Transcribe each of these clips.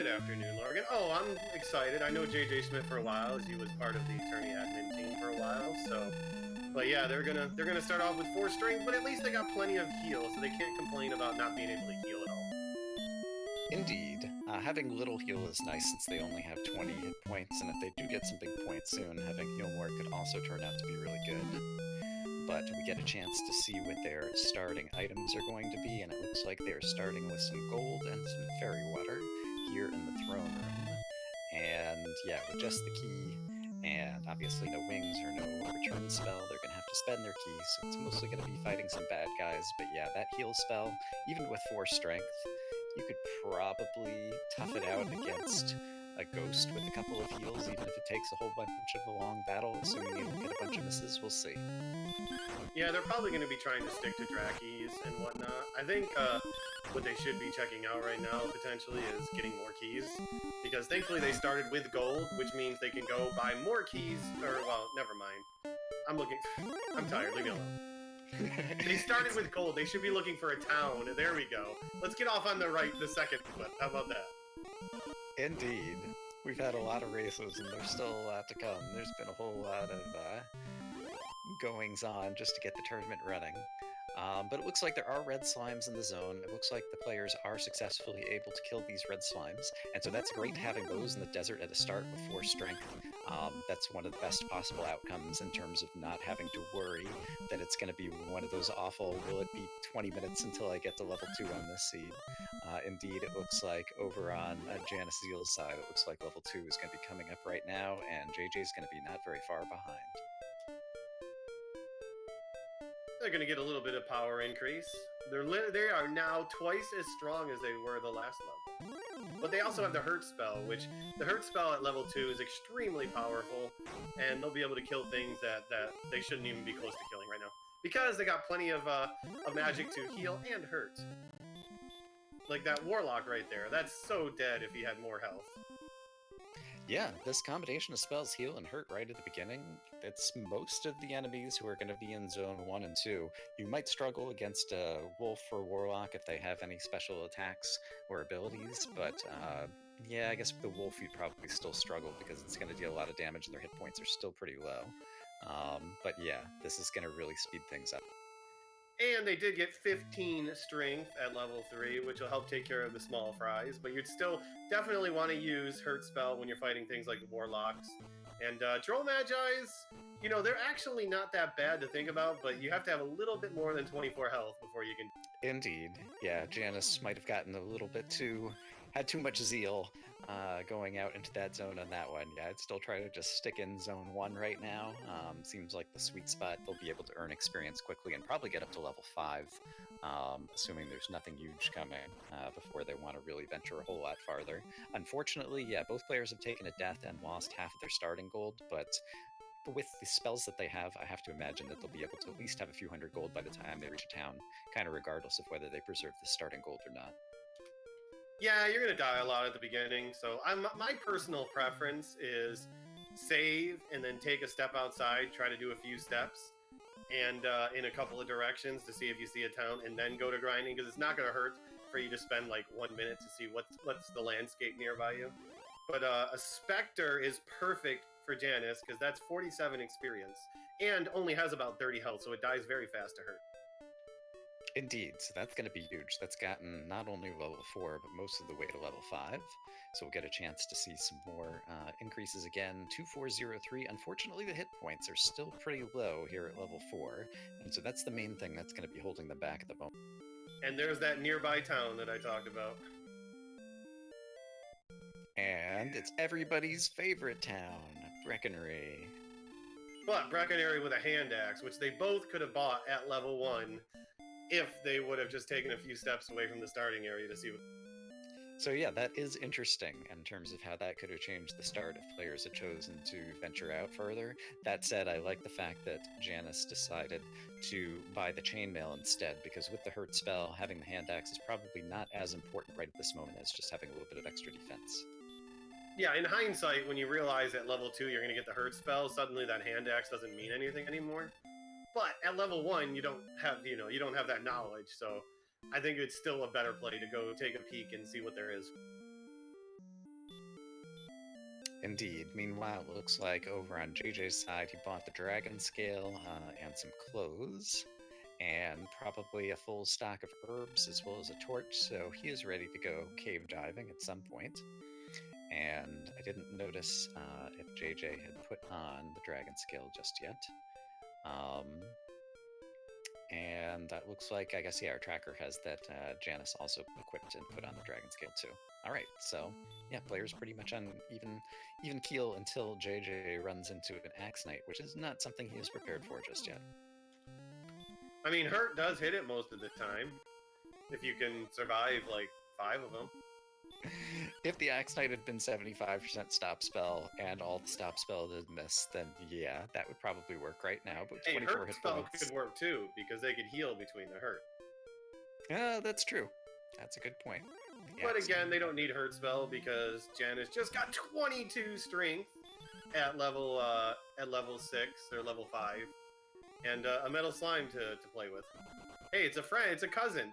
Good afternoon, Lorgon. Oh, I'm excited. I know Jjschmidt for a while, as he was part of the attorney admin team for a while. So, but yeah, they're gonna start off with 4 strength, but at least they got plenty of heal, so they can't complain about not being able to heal at all. Indeed. Having little heal is nice since they only have 20 hit points, and if they do get some big points soon, having heal more could also turn out to be really good. But we get a chance to see what their starting items are going to be, and it looks like they're starting with some gold and some fairy water here in the throne room. And yeah, with just the key, and obviously no wings or no return spell, they're going to have to spend their key, so it's mostly going to be fighting some bad guys. But yeah, that heal spell, even with 4 strength, you could probably tough it out against a ghost with a couple of heals, even if it takes a whole bunch of a long battle, assuming you don't get a bunch of misses. We'll see. Yeah, they're probably going to be trying to stick to Drakkies and whatnot. I think what they should be checking out right now, potentially, is getting more keys. Because thankfully they started with gold, which means they can go buy more keys, or, well, never mind. I'm tired, leave me alone. They started with gold, they should be looking for a town. There we go. Let's get off on the second clip. How about that? Indeed. We've had a lot of races, and there's still a lot to come. There's been a whole lot of goings-on just to get the tournament running. But it looks like there are red slimes in the zone. It looks like the players are successfully able to kill these red slimes, and so that's great having those in the desert at the start with 4 strength. That's one of the best possible outcomes in terms of not having to worry that it's going to be one of those awful, will it be 20 minutes until I get to level 2 on this seed. Indeed, it looks like over on JanusZeal6's side, it looks like level 2 is going to be coming up right now, and JJ's going to be not very far behind. They're going to get a little bit of power increase. They are now twice as strong as they were the last level. But they also have the hurt spell, which the hurt spell at level 2 is extremely powerful, and they'll be able to kill things that they shouldn't even be close to killing right now. Because they got plenty of magic to heal and hurt. Like that Warlock right there. That's so dead if he had more health. Yeah, this combination of spells, heal and hurt right at the beginning, it's most of the enemies who are going to be in zone 1 and 2. You might struggle against a wolf or warlock if they have any special attacks or abilities, but yeah, I guess with the wolf you'd probably still struggle because it's going to deal a lot of damage and their hit points are still pretty low. But yeah, this is going to really speed things up. And they did get 15 strength at level 3, which will help take care of the small fries, but you'd still definitely want to use Hurt Spell when you're fighting things like Warlocks. And Troll Magi's, you know, they're actually not that bad to think about, but you have to have a little bit more than 24 health before you can... Indeed. Yeah, Janus might have gotten a little bit had too much zeal going out into that zone on that one. Yeah, I'd still try to just stick in zone 1 right now. Seems like the sweet spot. They'll be able to earn experience quickly and probably get up to level 5, assuming there's nothing huge coming before they want to really venture a whole lot farther. Unfortunately, yeah, both players have taken a death and lost half of their starting gold, but with the spells that they have, I have to imagine that they'll be able to at least have a few hundred gold by the time they reach a town, kind of regardless of whether they preserve the starting gold or not. Yeah, you're going to die a lot at the beginning, so my personal preference is save and then take a step outside, try to do a few steps, and in a couple of directions to see if you see a town, and then go to grinding, because it's not going to hurt for you to spend like 1 minute to see what's the landscape nearby you. But a Spectre is perfect for Janus, because that's 47 experience, and only has about 30 health, so it dies very fast to hurt. Indeed, so that's going to be huge. That's gotten not only level 4, but most of the way to level 5. So we'll get a chance to see some more increases again. 2403. Unfortunately, the hit points are still pretty low here at level 4. And so that's the main thing that's going to be holding them back at the moment. And there's that nearby town that I talked about. And it's everybody's favorite town, Breckenry. But Breckenry with a hand axe, which they both could have bought at level 1, if they would have just taken a few steps away from the starting area to see what... So yeah, that is interesting in terms of how that could have changed the start if players had chosen to venture out further. That said, I like the fact that Janus decided to buy the chainmail instead, because with the hurt spell, having the hand axe is probably not as important right at this moment as just having a little bit of extra defense. Yeah, in hindsight, when you realize at level 2 you're going to get the hurt spell, suddenly that hand axe doesn't mean anything anymore. But at level 1, you don't have that knowledge, so I think it's still a better play to go take a peek and see what there is. Indeed. Meanwhile, it looks like over on JJ's side, he bought the dragon scale and some clothes, and probably a full stock of herbs as well as a torch, so he is ready to go cave diving at some point. And I didn't notice if JJ had put on the dragon scale just yet. And that looks like, I guess, yeah, our tracker has that Janus also equipped and put on the dragon scale too. All right, so yeah, players pretty much on even keel until JJ runs into an Axe Knight, which is not something he is prepared for just yet. I mean, hurt does hit it most of the time. If you can survive like 5 of them. If the Axe Knight had been 75% stop spell and all the stop spell did miss, then yeah, that would probably work right now. But 24 hurt hit spell points could work too, because they could heal between the hurt. That's true. That's a good point. But again, they don't need hurt spell because Janus just got 22 strength at level 6 or level 5, and a metal slime to play with. Hey, it's a friend. It's a cousin.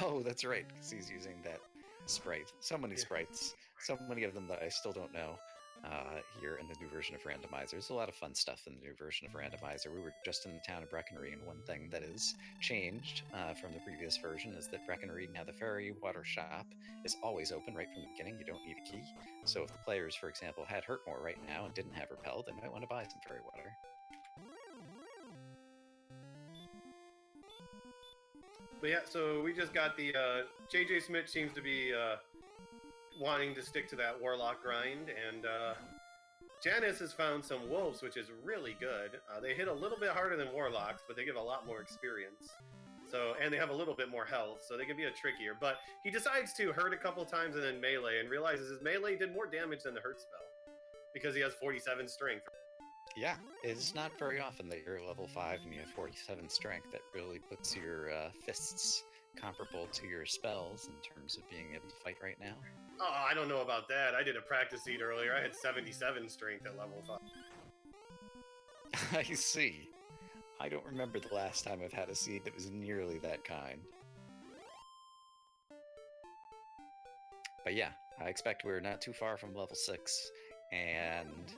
Oh, that's right, because he's using that sprite. So many sprites. So many of them that I still don't know here in the new version of Randomizer. There's a lot of fun stuff in the new version of Randomizer. We were just in the town of Breckenridge, and one thing that is changed from the previous version is that Breckenridge, now the Fairy Water Shop, is always open right from the beginning. You don't need a key. So if the players, for example, had Hurtmore right now and didn't have Repel, they might want to buy some Fairy Water. But yeah, so we just got the Jjschmidt seems to be wanting to stick to that Warlock grind, and Janus has found some wolves, which is really good. They hit a little bit harder than Warlocks, but they give a lot more experience. So, and they have a little bit more health, so they can be a trickier. But he decides to hurt a couple times and then melee, and realizes his melee did more damage than the hurt spell because he has 47 strength. Yeah, it's not very often that you're level 5 and you have 47 strength. That really puts your fists comparable to your spells in terms of being able to fight right now. Oh, I don't know about that. I did a practice seed earlier. I had 77 strength at level 5. I see. I don't remember the last time I've had a seed that was nearly that kind. But yeah, I expect we're not too far from level 6, and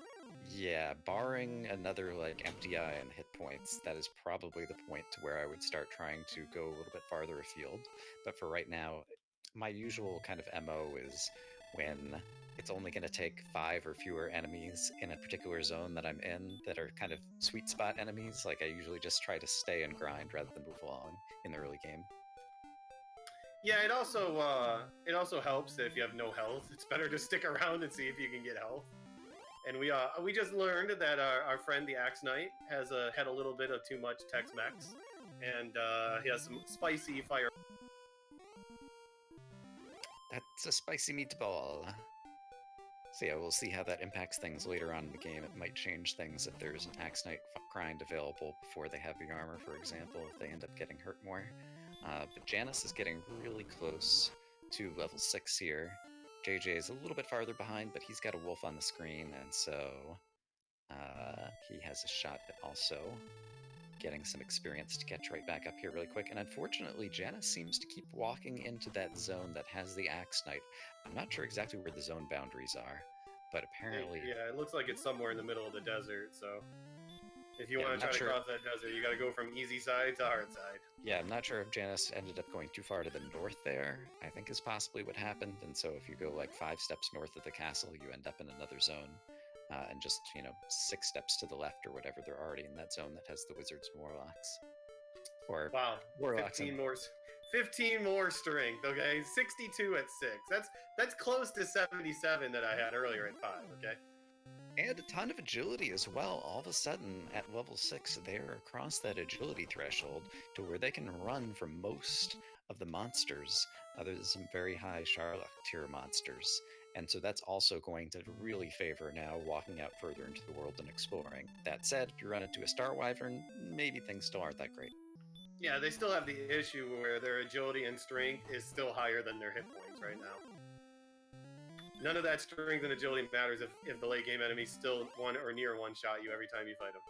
yeah, barring another like empty eye and hit points, that is probably the point to where I would start trying to go a little bit farther afield. But for right now, my usual kind of MO is when it's only going to take 5 or fewer enemies in a particular zone that I'm in that are kind of sweet spot enemies, like I usually just try to stay and grind rather than move along in the early game. Yeah, it also helps that if you have no health, it's better to stick around and see if you can get health. And we just learned that our friend the Axe Knight has had a little bit of too much Tex-Mex, and he has some spicy fire. That's a spicy meatball. So yeah, we'll see how that impacts things later on in the game. It might change things if there's an Axe Knight grind available before they have the armor, for example, if they end up getting hurt more. But Janus is getting really close to level 6 here. JJ is a little bit farther behind, but he's got a wolf on the screen, and so he has a shot at also getting some experience to catch right back up here really quick. And unfortunately, Janus seems to keep walking into that zone that has the Axe Knight. I'm not sure exactly where the zone boundaries are, but apparently... Yeah, it looks like it's somewhere in the middle of the desert, so... If you want to try to cross that desert, you got to go from easy side to hard side. Yeah, I'm not sure if Janus ended up going too far to the north there, I think is possibly what happened. And so if you go like 5 steps north of the castle, you end up in another zone. And just, 6 steps to the left or whatever, they're already in that zone that has the wizards and warlocks. Or wow, warlocks 15 more strength, okay? 62 at 6. That's close to 77 that I had earlier at 5, okay? And a ton of agility as well. All of a sudden, at level 6, they're across that agility threshold to where they can run from most of the monsters, other than some very high Sharlock tier monsters. And so that's also going to really favor now walking out further into the world and exploring. That said, if you run into a Star Wyvern, maybe things still aren't that great. Yeah, they still have the issue where their agility and strength is still higher than their hit points right now. None of that strength and agility matters if the late game enemy still one or near one-shot you every time you fight them.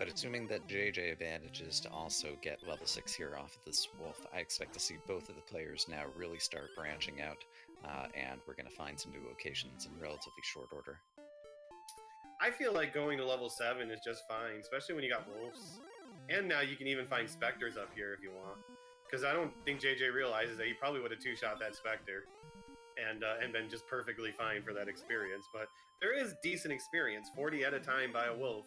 But assuming that JJ manages to also get level 6 here off of this wolf, I expect to see both of the players now really start branching out, and we're going to find some new locations in relatively short order. I feel like going to level 7 is just fine, especially when you got wolves. And now you can even find specters up here if you want. Because I don't think JJ realizes that he probably would have two-shot that specter and been just perfectly fine for that experience. But there is decent experience. 40 at a time by a wolf,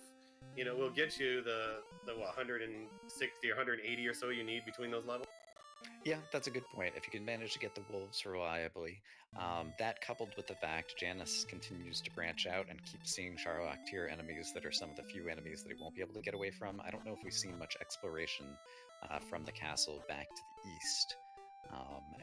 you know, will get you the what, 160 or 180 or so you need between those levels. Yeah, that's a good point. If you can manage to get the wolves reliably, that coupled with the fact Janus continues to branch out and keep seeing Sharlock tier enemies that are some of the few enemies that he won't be able to get away from, I don't know if we've seen much exploration from the castle back to the east.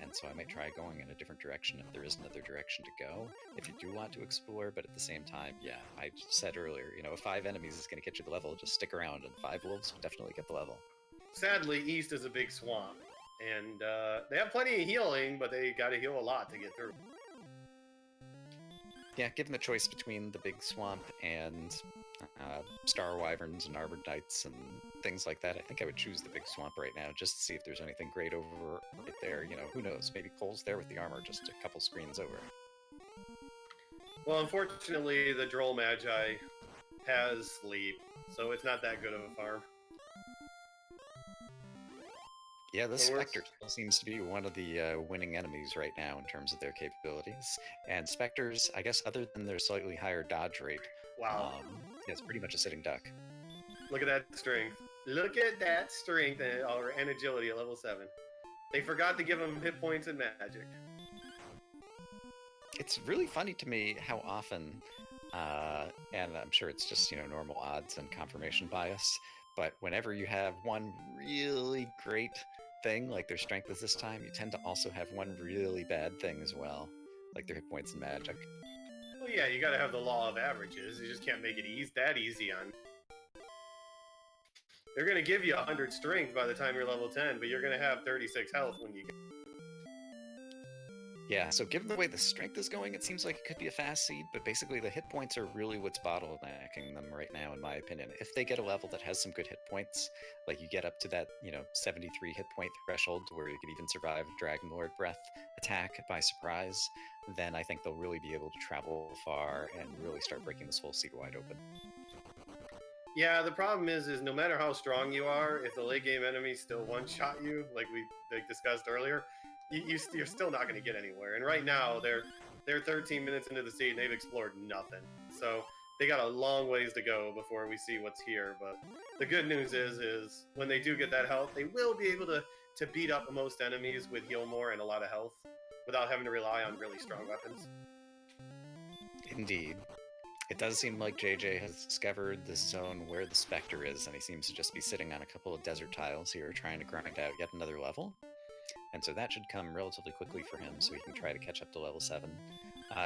And so I might try going in a different direction if there is another direction to go, if you do want to explore, but at the same time, yeah, I said earlier, you know, if 5 enemies is going to get you the level, just stick around, and 5 wolves will definitely get the level. Sadly, east is a big swamp. And they have plenty of healing, but they got to heal a lot to get through. Yeah, given the choice between the big swamp and star wyverns and armored knights and things like that, I think I would choose the big swamp right now just to see if there's anything great over right there. You know, who knows? Maybe Cole's there with the armor just a couple screens over. Well, unfortunately, the Droll Magi has sleep, so it's not that good of a farm. Yeah, the Spectre still seems to be one of the winning enemies right now in terms of their capabilities. And Spectres, I guess other than their slightly higher dodge rate, wow, it's pretty much a sitting duck. Look at that strength. Look at that strength and agility at level 7. They forgot to give him hit points and magic. It's really funny to me how often, and I'm sure it's just, you know, normal odds and confirmation bias, but whenever you have one really great thing, like their strength is this time, you tend to also have one really bad thing as well, like their hit points and magic. Well, yeah, you gotta have the law of averages. You just can't make it that easy on. They're gonna give you 100 strength by the time you're level 10, but you're gonna have 36 health when you get. Yeah, so given the way the strength is going, it seems like it could be a fast seed, but basically the hit points are really what's bottlenecking them right now, in my opinion. If they get a level that has some good hit points, like you get up to that, you know, 73 hit point threshold where you could even survive Dragon Lord Breath attack by surprise, then I think they'll really be able to travel far and really start breaking this whole seed wide open. Yeah, the problem is no matter how strong you are, if the late game enemies still one-shot you, like we discussed earlier, you're still not going to get anywhere. And right now, they're 13 minutes into the seed, and they've explored nothing. So they got a long ways to go before we see what's here. But the good news is when they do get that health, they will be able to beat up most enemies with heal more and a lot of health without having to rely on really strong weapons. Indeed. It does seem like JJ has discovered this zone where the Spectre is, and he seems to just be sitting on a couple of desert tiles here trying to grind out yet another level. And so that should come relatively quickly for him, so he can try to catch up to level 7.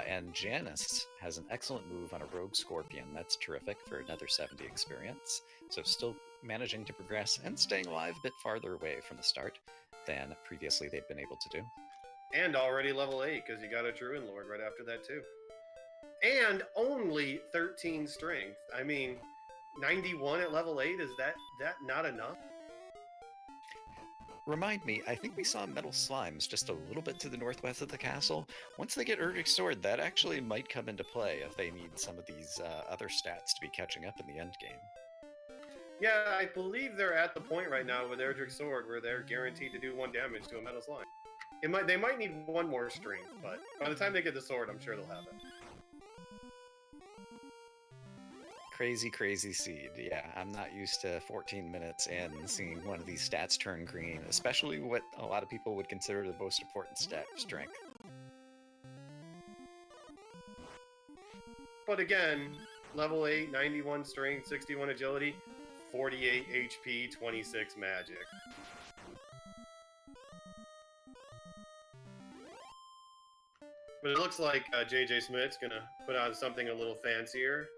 And Janus has an excellent move on a Rogue Scorpion. That's terrific for another 70 experience. So still managing to progress and staying alive a bit farther away from the start than previously they'd been able to do. And already level 8, because you got a Druid Lord right after that, too. And only 13 strength. I mean, 91 at level 8, is that not enough? Remind me, I think we saw Metal Slimes just a little bit to the northwest of the castle. Once they get Erdrick's Sword, that actually might come into play if they need some of these other stats to be catching up in the end game. Yeah, I believe they're at the point right now with Erdrick's Sword where they're guaranteed to do 1 damage to a Metal Slime. They might need 1 more strength, but by the time they get the sword, I'm sure they'll have it. Crazy, crazy seed. Yeah, I'm not used to 14 minutes and seeing one of these stats turn green, especially what a lot of people would consider the most important stat, strength. But again, level 8, 91 strength, 61 agility, 48 HP, 26 magic. But it looks like Jjschmidt's gonna put on something a little fancier.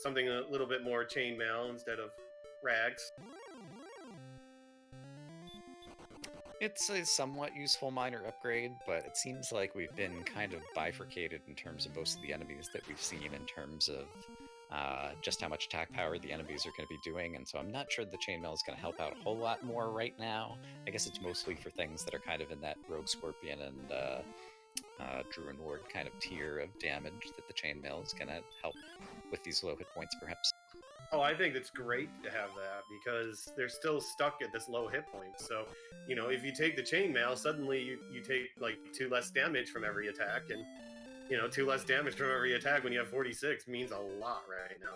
Something a little bit more chainmail instead of rags. It's a somewhat useful minor upgrade, but it seems like we've been kind of bifurcated in terms of most of the enemies that we've seen in terms of just how much attack power the enemies are going to be doing, and so I'm not sure the chainmail is going to help out a whole lot more right now. I guess it's mostly for things that are kind of in that Rogue Scorpion and Druid Ward kind of tier of damage that the chainmail is going to help with these low hit points, perhaps. Oh, I think it's great to have that because they're still stuck at this low hit point. So, you know, if you take the chainmail, suddenly you take like 2 less damage from every attack, and you know, 2 less damage from every attack when you have 46 means a lot right now.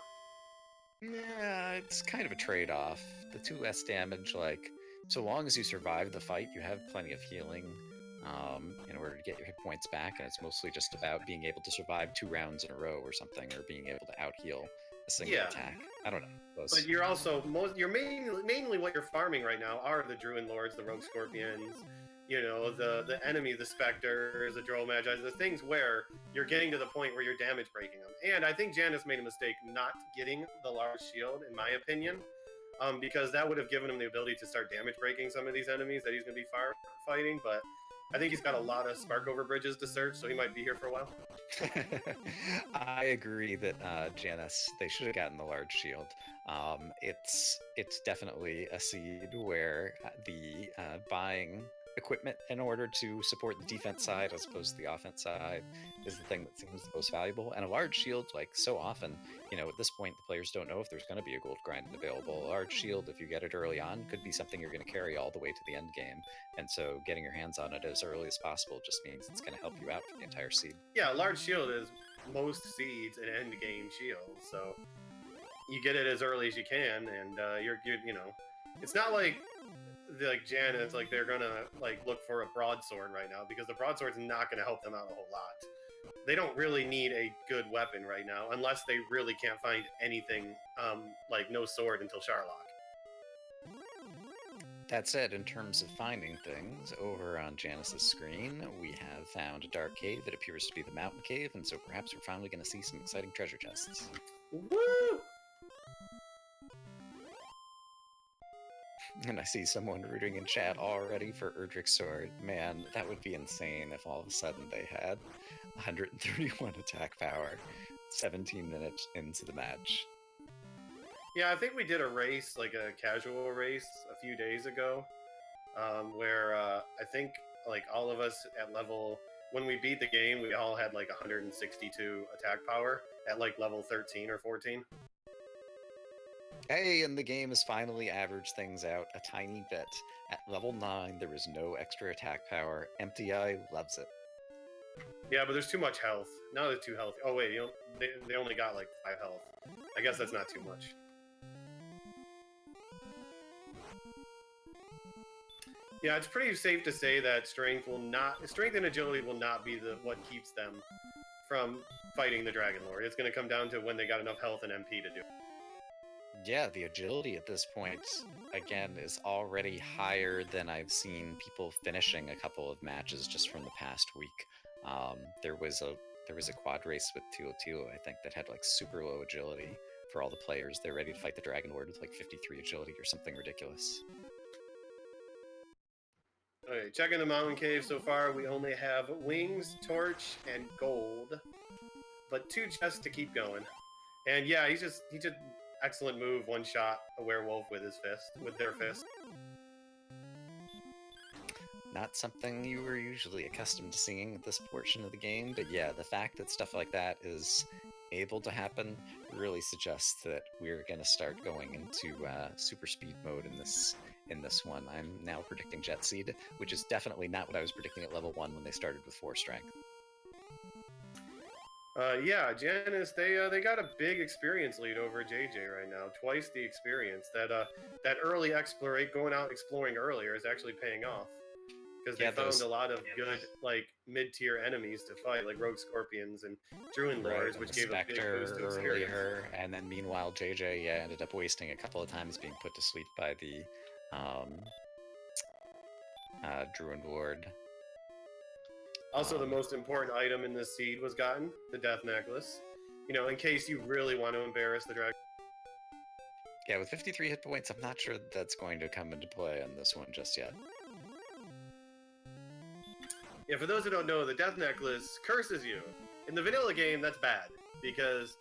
Yeah, it's kind of a trade-off. The 2 less damage, like, so long as you survive the fight, you have plenty of healing in order to get your hit points back, and it's mostly just about being able to survive 2 rounds in a row or something, or being able to out-heal a single attack. I don't know. But you're also you're mainly what you're farming right now are the Druid Lords, the Rogue Scorpions, you know, the enemy, the Spectres, the Droll Magi, the things where you're getting to the point where you're damage breaking them. And I think Janus made a mistake not getting the large shield, in my opinion, because that would have given him the ability to start damage breaking some of these enemies that he's going to be fighting. But I think he's got a lot of spark over bridges to search, so he might be here for a while. I agree that Janus, they should have gotten the large shield. It's definitely a seed where the buying equipment in order to support the defense side as opposed to the offense side is the thing that seems the most valuable. And a large shield, like, so often, you know, at this point the players don't know if there's going to be a gold grind available. A large shield, if you get it early on, could be something you're going to carry all the way to the end game, and so getting your hands on it as early as possible just means it's going to help you out for the entire seed. Yeah, a large shield is most seeds an end game shield, so you get it as early as you can, and you're you know, it's not like Janus, like they're gonna like look for a broadsword right now, because the broadsword's not gonna help them out a whole lot. They don't really need a good weapon right now, unless they really can't find anything like no sword until Charlock. That said, in terms of finding things, over on Janus's screen, we have found a dark cave that appears to be the mountain cave, and so perhaps we're finally going to see some exciting treasure chests. Woo! And I see someone rooting in chat already for Erdrick's sword. Man, that would be insane if all of a sudden they had 131 attack power 17 minutes into the match. Yeah, I think we did a race, like a casual race, a few days ago, where I think like all of us at level, when we beat the game, we all had like 162 attack power at like level 13 or 14. Hey, and the game has finally averaged things out a tiny bit. At level 9, there is no extra attack power. Empty Eye loves it. Yeah, but there's too much health. Now they're too healthy. Oh wait, you know, they only got like 5 health. I guess that's not too much. Yeah, it's pretty safe to say that strength and agility will not be what keeps them from fighting the Dragon Lord. It's going to come down to when they got enough health and MP to do it. Yeah, the agility at this point, again, is already higher than I've seen people finishing a couple of matches just from the past week. There was a quad race with Tilo, I think, that had like super low agility for all the players. They're ready to fight the Dragon Lord with like 53 agility or something ridiculous. Okay, checking the mountain cave so far, we only have wings, torch, and gold, but 2 chests to keep going. And yeah, he just excellent move, one shot a werewolf with their fist. Not something you were usually accustomed to seeing at this portion of the game, but yeah, the fact that stuff like that is able to happen really suggests that we're going to start going into super speed mode in this one. I'm now predicting Jet Seed, which is definitely not what I was predicting at level 1 when they started with 4 strength. Yeah, Janus, they got a big experience lead over JJ right now. Twice the experience. That early going out exploring earlier is actually paying off. Because they found a lot of good, like, mid-tier enemies to fight, like Rogue Scorpions and Druid Lords, which gave a big boost to experience. And then meanwhile, JJ ended up wasting a couple of times being put to sleep by the Druid Lord. Also, the most important item in this seed was gotten, the Death Necklace. You know, in case you really want to embarrass the dragon. Yeah, with 53 hit points, I'm not sure that's going to come into play on this one just yet. Yeah, for those who don't know, the Death Necklace curses you. In the vanilla game, that's bad, because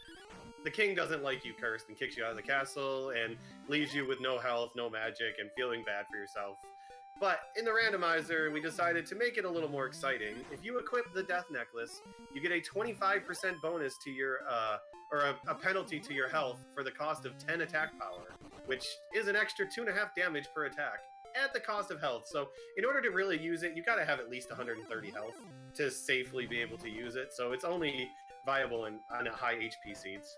the king doesn't like you cursed and kicks you out of the castle and leaves you with no health, no magic, and feeling bad for yourself. But in the randomizer, we decided to make it a little more exciting. If you equip the Death Necklace, you get a 25% bonus to your, or a penalty to your health for the cost of 10 attack power, which is an extra 2.5 damage per attack at the cost of health. So in order to really use it, you gotta have at least 130 health to safely be able to use it. So it's only viable on high HP seeds.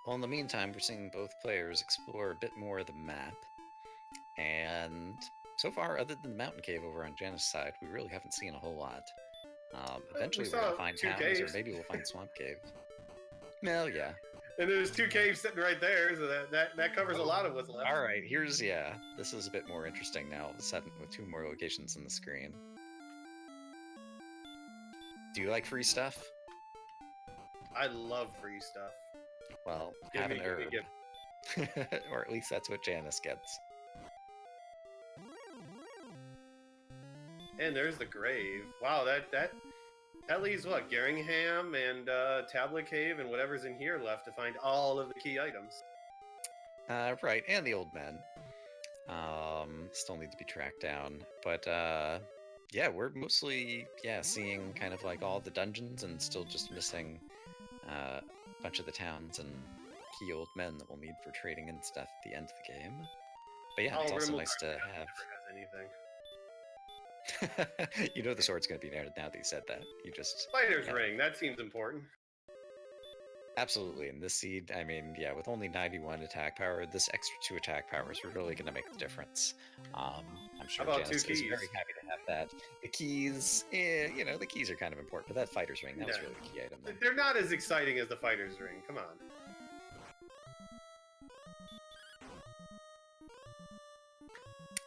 Well, in the meantime, we're seeing both players explore a bit more of the map. And so far, other than the mountain cave over on Janus' side, we really haven't seen a whole lot. Eventually we're going to find towns, caves. Or maybe we'll find Swamp Cave. Well, yeah. And there's 2 caves sitting right there, so that covers a lot of what's left. All right, this is a bit more interesting now, all of a sudden, with 2 more locations on the screen. Do you like free stuff? I love free stuff. Well, have an herb. Or at least that's what Janus gets. And there's the grave. Wow, that leaves what? Geringham and Tablet Cave and whatever's in here left to find all of the key items. Right, and the old men. Still need to be tracked down. But yeah, we're mostly seeing kind of like all the dungeons and still just missing a bunch of the towns and key old men that we'll need for trading and stuff at the end of the game. But yeah, it's also nice to have. Anything. You know the sword's going to be narrowed now that you said that. You just Fighter's Ring, that seems important. Absolutely, and this seed, I mean, yeah, with only 91 attack power, this extra 2 attack powers are really going to make the difference. I'm sure Janus is very happy to have that. The keys, you know, the keys are kind of important, but that Fighter's Ring, that was really the key item. Then. They're not as exciting as the Fighter's Ring, come on.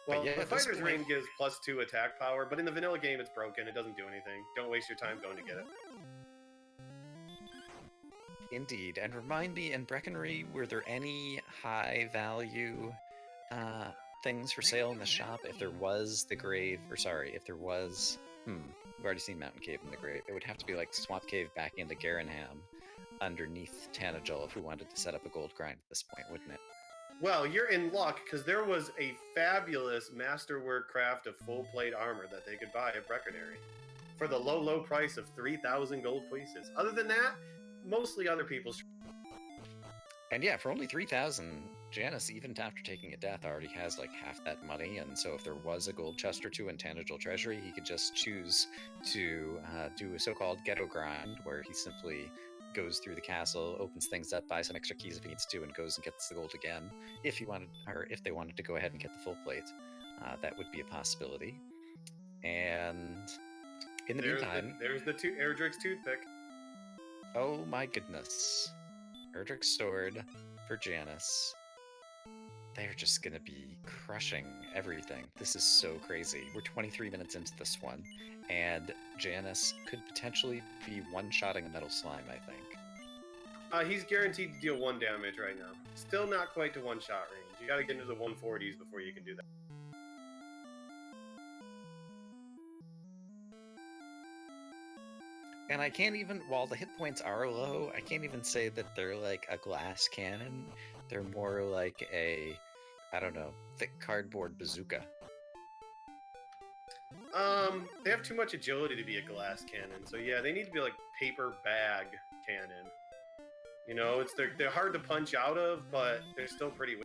Well, yeah, the Fighter's Ring gives +2 attack power, but in the vanilla game it's broken, it doesn't do anything. Don't waste your time going to get it. Indeed, and remind me, in Breckenry, were there any high-value things for sale in the shop? If there was the grave, or sorry, if there was... we've already seen Mountain Cave and the grave. It would have to be like Swamp Cave back into Geringham, underneath Tanagel, if we wanted to set up a gold grind at this point, wouldn't it? Well, you're in luck, because there was a fabulous masterwork craft of full plate armor that they could buy at Breckenary for the low, low price of 3,000 gold pieces. Other than that, mostly other people's. And yeah, for only 3,000, Janus, even after taking a death, already has like half that money, and so if there was a gold chest or 2 in Tanagel Treasury, he could just choose to do a so-called ghetto grind, where he simply goes through the castle, opens things up, buys some extra keys if he needs to, and goes and gets the gold again. If he wanted, or if they wanted to go ahead and get the full plate, that would be a possibility. And in the meantime, there's the Erdrick's toothpick. Oh my goodness, Erdrick's sword for Janus. They're just gonna be crushing everything. This is so crazy. We're 23 minutes into this one, and Janus could potentially be one-shotting a metal slime, I think. He's guaranteed to deal 1 damage right now. Still not quite to one-shot range. You gotta get into the 140s before you can do that. And I can't even, while the hit points are low, I can't even say that they're like a glass cannon. They're more like a, I don't know, thick cardboard bazooka. They have too much agility to be a glass cannon, so yeah, they need to be like paper bag cannon. You know, they're hard to punch out of, but they're still pretty.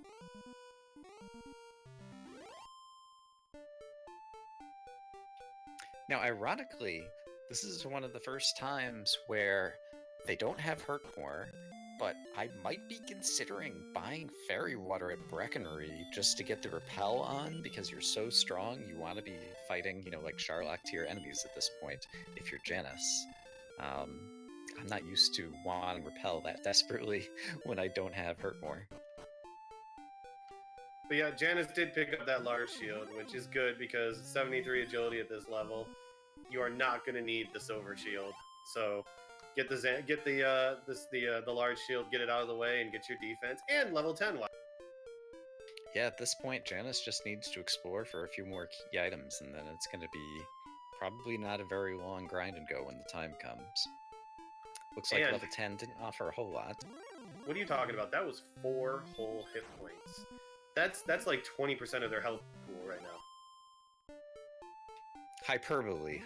Now, ironically, this is one of the first times where they don't have hurt more, but I might be considering buying fairy water at Breckenry just to get the repel on, because you're so strong, you want to be fighting, you know, like Sharlock tier enemies at this point, if you're Janus. I'm not used to wanting repel that desperately when I don't have hurt more. But yeah, Janus did pick up that large shield, which is good because 73 agility at this level, you are not going to need the silver shield. So get the large shield, get it out of the way, and get your defense and level 10. Yeah, at this point, Janus just needs to explore for a few more key items, and then it's going to be probably not a very long grind and go when the time comes. Looks like And- level 10 didn't offer a whole lot. What are you talking about? That was 4 whole hit points. That's like 20% of their health pool right now. Hyperbole.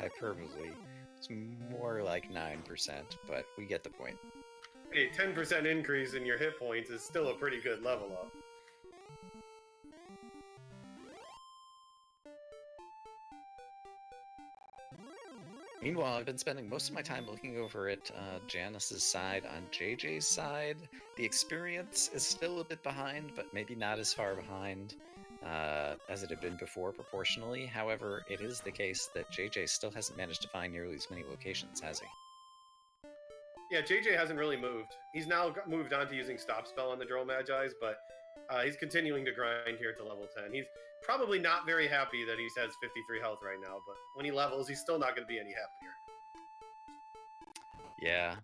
It's more like 9%, but we get the point. A 10% increase in your hit points is still a pretty good level up. Meanwhile, I've been spending most of my time looking over at Janus's side. On JJ's side, the experience is still a bit behind, but maybe not as far behind as it had been before proportionally. However, it is the case that JJ still hasn't managed to find nearly as many locations, has he? Yeah, JJ hasn't really moved. He's now moved on to using Stop Spell on the Droll Magi's, but he's continuing to grind here to level 10. He's probably not very happy that he has 53 health right now, but when he levels, he's still not going to be any happier. Yeah.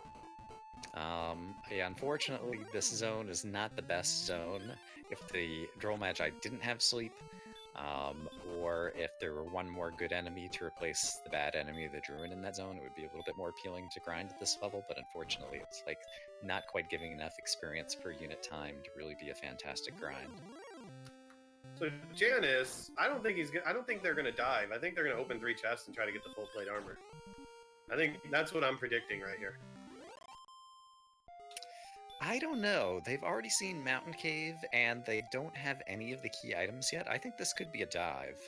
Yeah, unfortunately, this zone is not the best zone. If the Droll Magi didn't have sleep, or if there were one more good enemy to replace the bad enemy of the Druid in that zone, it would be a little bit more appealing to grind at this level, but unfortunately, it's like not quite giving enough experience per unit time to really be a fantastic grind. So Janus, I don't think they're gonna dive. I think they're gonna open 3 chests and try to get the full plate armor. I think that's what I'm predicting right here. I don't know. They've already seen Mountain Cave, and they don't have any of the key items yet. I think this could be a dive.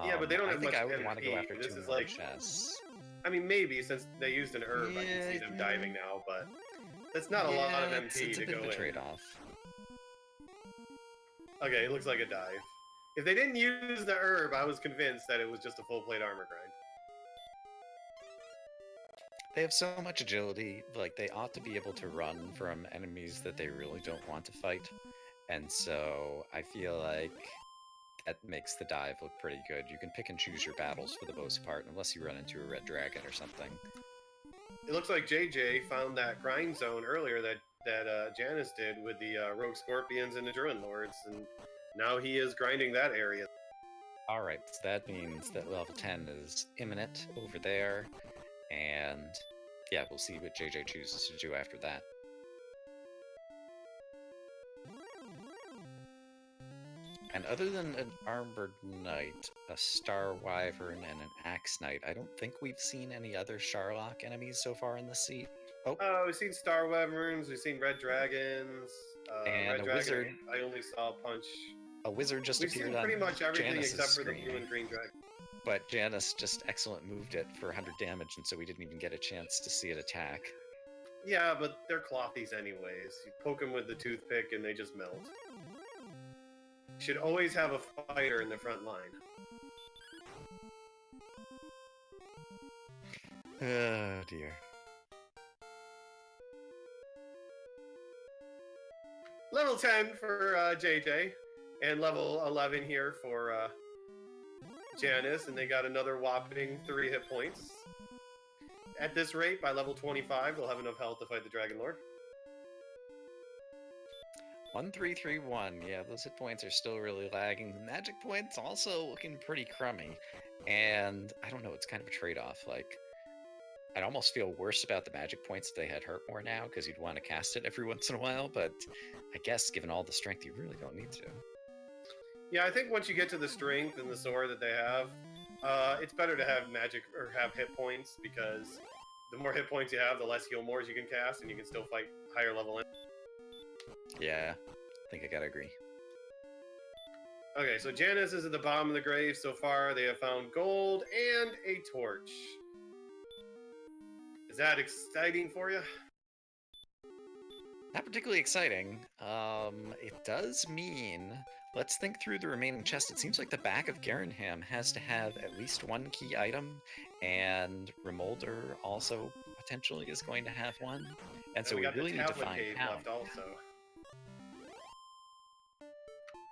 Yeah, but they don't I have think much I would want to go MP. after This 2 is more like- chests. I mean, maybe since they used an herb, I can see them diving now, but that's not a lot of MP it's to a bit go of a in. trade-off. Okay, it looks like a dive. If they didn't use the herb, I was convinced that it was just a full plate armor grind. They have so much agility, like they ought to be able to run from enemies that they really don't want to fight. And so I feel like that makes the dive look pretty good. You can pick and choose your battles for the most part, unless you run into a red dragon or something. It looks like JJ found that grind zone earlier that Janus did with the Rogue Scorpions and the Druid Lords, and now he is grinding that area. Alright, so that means that level 10 is imminent over there, and yeah, we'll see what JJ chooses to do after that. And other than an Armored Knight, a Star Wyvern, and an Axe Knight, I don't think we've seen any other Sharlock enemies so far in the seat. Oh, We've seen Star Wyverns, we've seen Red Dragons, And Red a Dragon, wizard. I only saw Punch. a wizard just We've appeared seen on pretty much everything Janus's except for the screen. Blue and Green Dragon. But Janus just excellent moved it for 100 damage, and so we didn't even get a chance to see it attack. Yeah, but they're clothies anyways. You poke them with the toothpick and they just melt. You should always have a fighter in the front line. Oh dear. Level 10 for JJ, and level 11 here for Janus, and they got another whopping 3 hit points. At this rate, by level 25, they'll have enough health to fight the Dragon Lord. 1331. Yeah, those hit points are still really lagging. The magic points also looking pretty crummy. And I don't know, it's kind of a trade-off. Like, I'd almost feel worse about the magic points if they had hurt more now, because you'd want to cast it every once in a while, but I guess given all the strength, you really don't need to. Yeah, I think once you get to the strength and the sword that they have, it's better to have magic or have hit points, because the more hit points you have, the less heal mores you can cast, and you can still fight higher level. Yeah, I think I gotta agree. Okay, so Janus is at the bottom of the grave so far. They have found gold and a torch. Is that exciting for you? Not particularly exciting. It does mean, let's think through the remaining chest. It seems like the back of Garenham has to have at least one key item, and Remolder also potentially is going to have one. And so we got really the need to tablet find cave how. left also.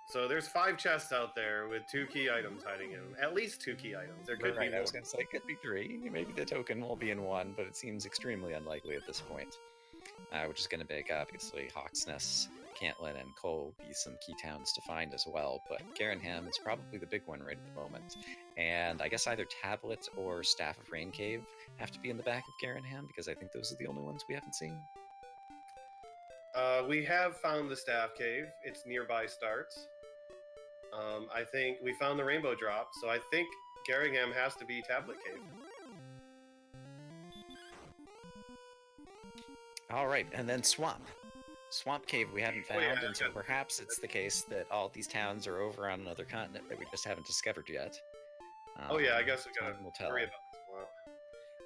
So there's 5 chests out there with 2 key items hiding in them. At least 2 key items. There could Right, be I more. was going to say it could be 3. Maybe the token will be in 1, but it seems extremely unlikely at this point. which is going to make, obviously, Hawksness, Cantlin, and Cole be some key towns to find as well, but Garenham is probably the big one right at the moment. And I guess either Tablet or Staff of Rain Cave have to be in the back of Garenham, because I think those are the only ones we haven't seen. We have found the Staff Cave. It's nearby starts. I think we found the Rainbow Drop, so I think Garingham has to be Tablet Cave. All right, and then Swamp. Swamp Cave we haven't found, yeah, and so perhaps it's the case that all these towns are over on another continent that we just haven't discovered yet. Oh yeah, I guess we gotta tell. worry about the Swamp.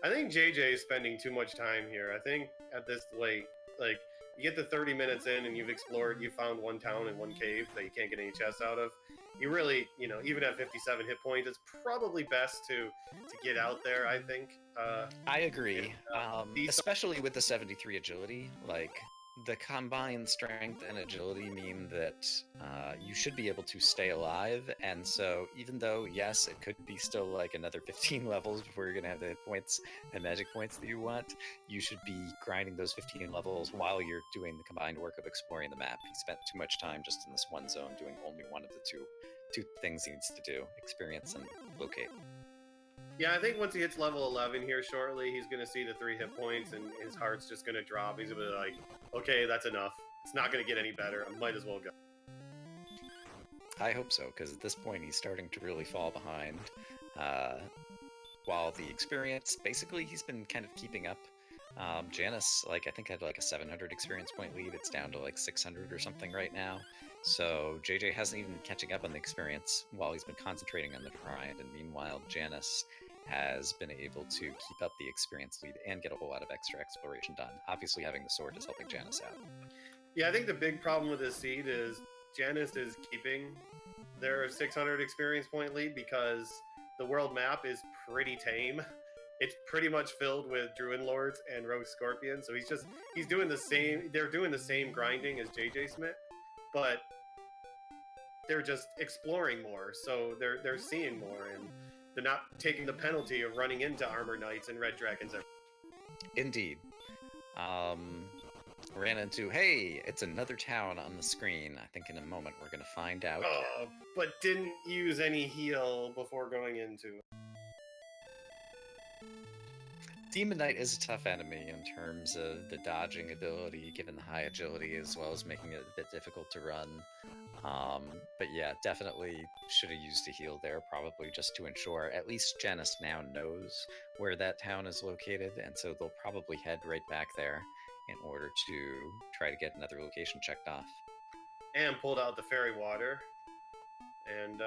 I think JJ is spending too much time here. I think at this late, like, you get to 30 minutes in and you found one town and one cave that you can't get any chests out of. You really, even at 57 hit points, it's probably best to get out there, I think. I agree. Especially with the 73 agility, like, the combined strength and agility mean that you should be able to stay alive, and so even though, yes, it could be still like another 15 levels before you're going to have the hit points and magic points that you want, you should be grinding those 15 levels while you're doing the combined work of exploring the map. He spent too much time just in this one zone doing only one of the two things he needs to do, experience and locate. Yeah, I think once he hits level 11 here shortly, he's going to see the 3 hit points and his heart's just going to drop. He's going to be like, okay, that's enough. It's not going to get any better. I might as well go. I hope so, because at this point he's starting to really fall behind. While the experience, basically he's been kind of keeping up. Janus, I think had a 700 experience point lead. It's down to 600 or something right now. So JJ hasn't even been catching up on the experience while he's been concentrating on the grind. And meanwhile, Janus has been able to keep up the experience lead and get a whole lot of extra exploration done. Obviously, having the sword is helping Janus out. Yeah, I think the big problem with this seed is Janus is keeping their 600 experience point lead because the world map is pretty tame. It's pretty much filled with Druid Lords and Rogue Scorpions, so he's doing the same. They're doing the same grinding as Jjschmidt, but they're just exploring more, so they're seeing more, and they're not taking the penalty of running into Armor Knights and Red Dragons. Indeed. Ran into, hey, it's another town on the screen. I think in a moment we're going to find out. Oh, but didn't use any heal before going into it. Demon Knight is a tough enemy in terms of the dodging ability, given the high agility, as well as making it a bit difficult to run. But yeah, definitely should have used a heal there, probably just to ensure at least Janus now knows where that town is located, and so they'll probably head right back there in order to try to get another location checked off. And pulled out the fairy water, and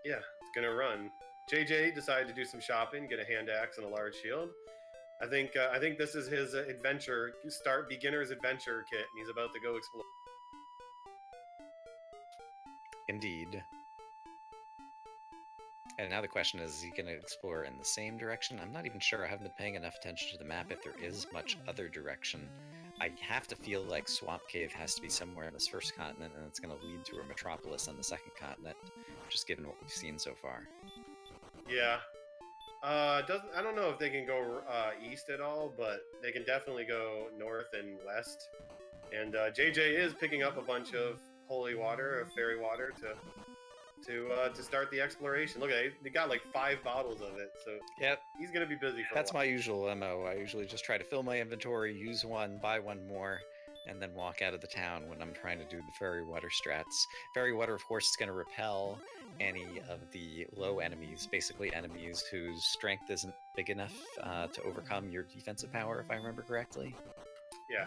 yeah, it's gonna run. JJ decided to do some shopping, get a hand axe and a large shield. I think this is his beginner's adventure kit, and he's about to go explore. Indeed. And now the question is he going to explore in the same direction? I'm not even sure. I haven't been paying enough attention to the map if there is much other direction. I have to feel like Swamp Cave has to be somewhere in this first continent, and it's going to lead to a metropolis on the second continent, just given what we've seen so far. Yeah. I don't know if they can go east at all, but they can definitely go north and west. And JJ is picking up a bunch of holy water, of fairy water, to start the exploration. Look at it, they got 5 bottles of it, so yep, he's gonna be busy for That's a while. my usual MO. I usually just try to fill my inventory, use one, buy one more, and then walk out of the town when I'm trying to do the fairy water strats. Fairy water, of course, is going to repel any of the low enemies, basically enemies whose strength isn't big enough to overcome your defensive power, if I remember correctly. Yeah.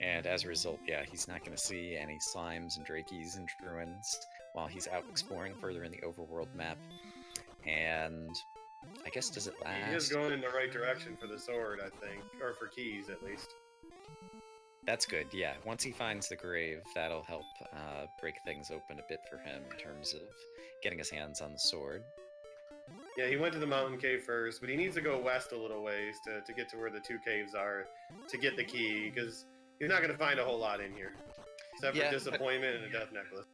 And as a result, yeah, he's not going to see any slimes and drakies and druins while he's out exploring further in the overworld map. And I guess, does it last? He is going in the right direction for the sword, I think. Or for keys, at least. That's good, yeah. Once he finds the grave, that'll help break things open a bit for him in terms of getting his hands on the sword. Yeah, he went to the mountain cave first, but he needs to go west a little ways to get to where the 2 caves are to get the key, because he's not going to find a whole lot in here. Except for disappointment and a death necklace.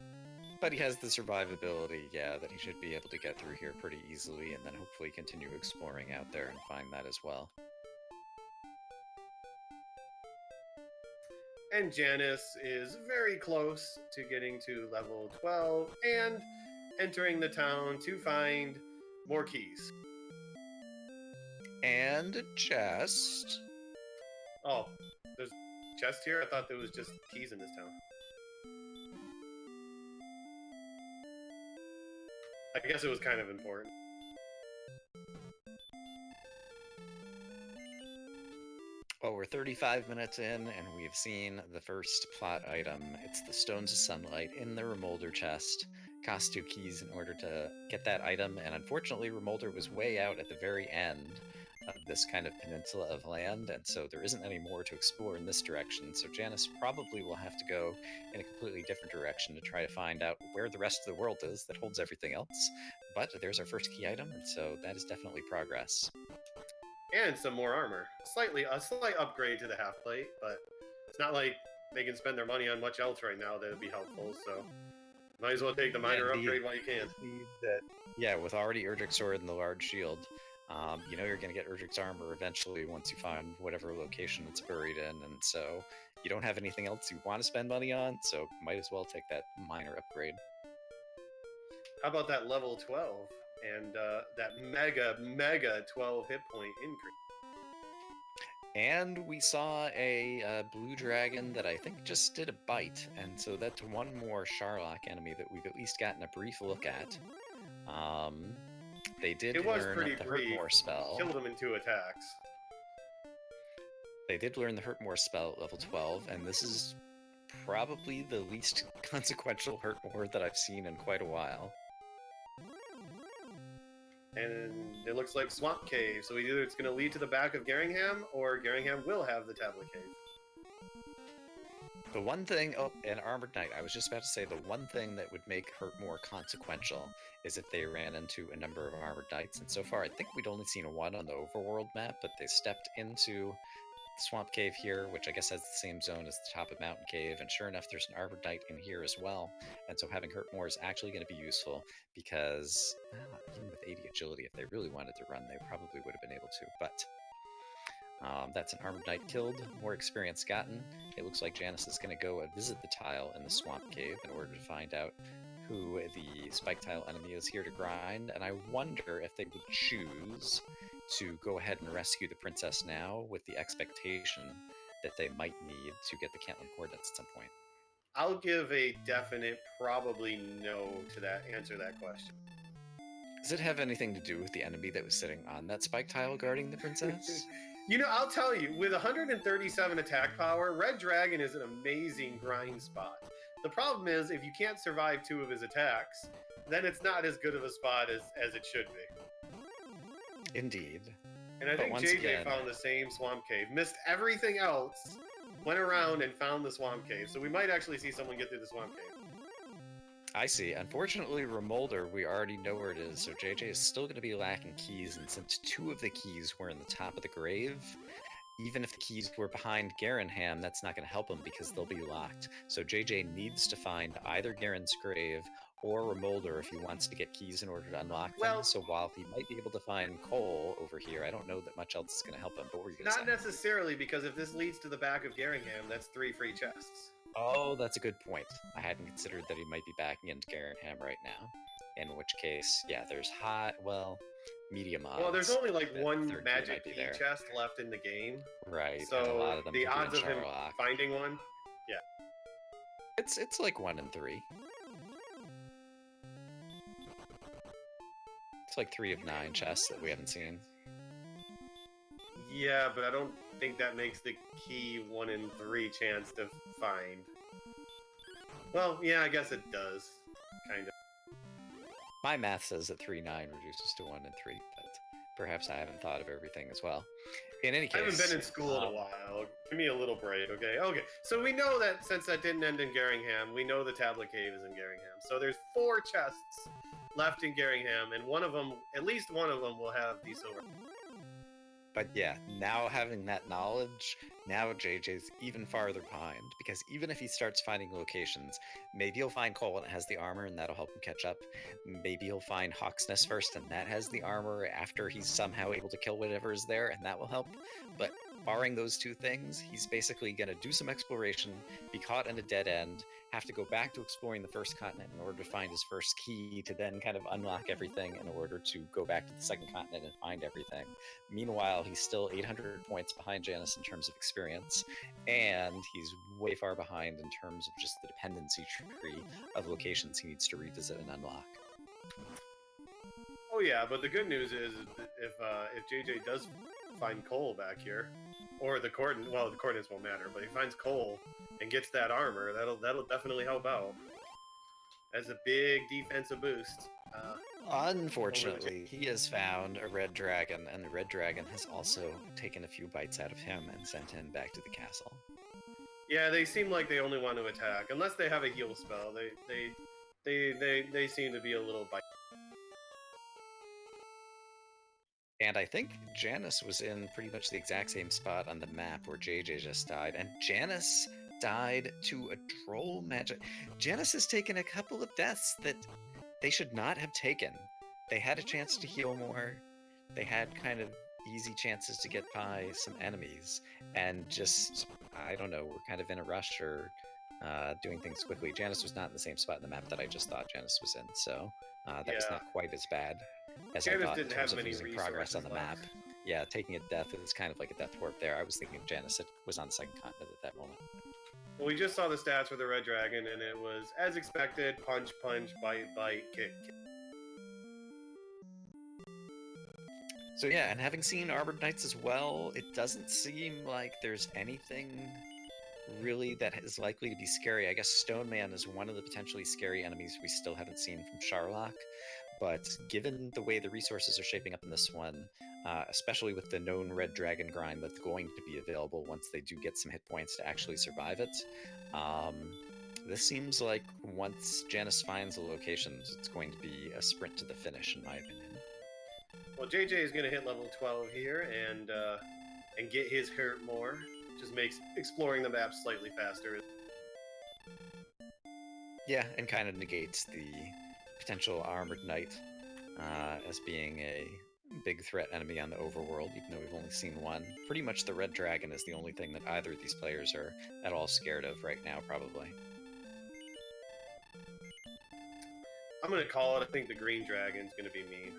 But he has the survivability, yeah, that he should be able to get through here pretty easily, and then hopefully continue exploring out there and find that as well. And Janus is very close to getting to level 12 and entering the town to find more keys. And a chest. Oh, there's chest here? I thought there was just keys in this town. I guess it was kind of important. Well, we're 35 minutes in, and we've seen the first plot item. It's the Stones of Sunlight in the Remolder chest. Cost 2 keys in order to get that item, and unfortunately, Remolder was way out at the very end of this kind of peninsula of land, and so there isn't any more to explore in this direction, so Janus probably will have to go in a completely different direction to try to find out where the rest of the world is that holds everything else. But there's our first key item, and so that is definitely progress. And some more armor. A slight upgrade to the half plate, but it's not like they can spend their money on much else right now that would be helpful, so might as well take the minor upgrade while you can. Yeah, with already Erdrick's sword and the large shield, you know you're going to get Erdrick's armor eventually once you find whatever location it's buried in, and so you don't have anything else you want to spend money on, so might as well take that minor upgrade. How about that level 12? And that mega 12 hit point increase. And we saw a blue dragon that I think just did a bite, and so that's one more Sharlock enemy that we've at least gotten a brief look at. They did learn the Hurtmore spell. Killed him in 2 attacks. They did learn the Hurtmore spell at level 12, and this is probably the least consequential Hurtmore that I've seen in quite a while. And it looks like Swamp Cave, so either it's going to lead to the back of Garingham, or Garingham will have the Tablet Cave. The one thing, and Armored Knight, I was just about to say the one thing that would make Hurt more consequential is if they ran into a number of Armored Knights, and so far I think we'd only seen one on the overworld map, but they stepped into Swamp Cave here, which I guess has the same zone as the top of Mountain Cave, and sure enough, there's an Armored Knight in here as well, and so having Hurtmore is actually going to be useful, because even with 80 agility, if they really wanted to run, they probably would have been able to, but that's an Armored Knight killed, more experience gotten. It looks like Janus is going to go visit the tile in the Swamp Cave in order to find out who the Spike Tile enemy is here to grind, and I wonder if they would choose to go ahead and rescue the princess now with the expectation that they might need to get the Cantland coordinates at some point. I'll give a definite probably no to that answer that question. Does it have anything to do with the enemy that was sitting on that Spike Tile guarding the princess? You know, I'll tell you, with 137 attack power, Red Dragon is an amazing grind spot. The problem is, if you can't survive 2 of his attacks, then it's not as good of a spot as it should be. Indeed. And I think JJ found the same Swamp Cave, missed everything else, went around and found the Swamp Cave. So we might actually see someone get through the Swamp Cave. I see. Unfortunately, Remolder, we already know where it is, so JJ is still going to be lacking keys, and since 2 of the keys were in the top of the grave, even if the keys were behind Garinham, that's not going to help him because they'll be locked. So JJ needs to find either Garen's grave or Remolder if he wants to get keys in order to unlock them. So while he might be able to find coal over here, I don't know that much else is going to help him. But what were you going to say? Not necessarily, because if this leads to the back of Garinham, that's 3 free chests. Oh, that's a good point. I hadn't considered that he might be backing into Garinham right now. In which case, yeah, there's medium odds. Well, there's only like 1 magic key chest left in the game. Right. So a lot of them the odds of him finding one, yeah. It's like 1 in 3. It's like 3 of 9 chests that we haven't seen. Yeah, but I don't think that makes the key 1 in 3 chance to find. Well, yeah, I guess it does. Kind of. My math says that 3-9 reduces to 1 in 3, but perhaps I haven't thought of everything as well. In any case... I haven't been in school in a while. Give me a little break, okay? Okay, so we know that since that didn't end in Garingham, we know the Tablet Cave is in Garingham. So there's 4 chests left in Garingham, and one of them, at least one of them, will have the silver. But yeah, now having that knowledge, now JJ's even farther behind, because even if he starts finding locations, maybe he'll find Cole and it has the armor and that'll help him catch up. Maybe he'll find Hawk's Nest first and that has the armor after he's somehow able to kill whatever is there and that will help. But barring those two things, he's basically going to do some exploration, be caught in a dead end, have to go back to exploring the first continent in order to find his first key to then kind of unlock everything in order to go back to the second continent and find everything. Meanwhile, he's still 800 points behind Janus in terms of experience, and he's way far behind in terms of just the dependency tree of locations he needs to revisit and unlock. Oh yeah, but the good news is if JJ does find coal back here, or the coordinates won't matter, but he finds coal and gets that armor, that'll definitely help out as a big defensive boost. Unfortunately, he has found a red dragon, and the red dragon has also taken a few bites out of him and sent him back to the castle. Yeah, they seem like they only want to attack unless they have a heal spell. They seem to be a little bite. And I think Janus was in pretty much the exact same spot on the map where JJ just died, and Janus died to a troll magic. Janus has taken a couple of deaths that they should not have taken. They had a chance to heal more. They had kind of easy chances to get by some enemies, and just, I don't know, we're kind of in a rush or doing things quickly. Janus was not in the same spot in the map that I just thought Janus was in, so that was not quite as bad as Janus I thought in didn't terms have of many losing progress on the map. left. Yeah, taking a death is kind of like a death warp there. I was thinking Janus was on the second continent at that moment. Well, we just saw the stats for the red dragon, and it was as expected: punch, punch, bite, bite, kick, kick. So yeah, and having seen Armored Knights as well, it doesn't seem like there's anything really that is likely to be scary. I guess Stone Man is one of the potentially scary enemies we still haven't seen from Sharlock, but given the way the resources are shaping up in this one, especially with the known red dragon grind that's going to be available once they do get some hit points to actually survive it, this seems like once Janus finds the locations, it's going to be a sprint to the finish, in my opinion. Well, JJ is going to hit level 12 here and get his hurt more. Just makes exploring the map slightly faster. Yeah, and kind of negates the potential Armored Knight as being a big threat enemy on the overworld, even though we've only seen one. Pretty much the Red Dragon is the only thing that either of these players are at all scared of right now, probably. I'm going to call it. I think the Green Dragon's going to be mean.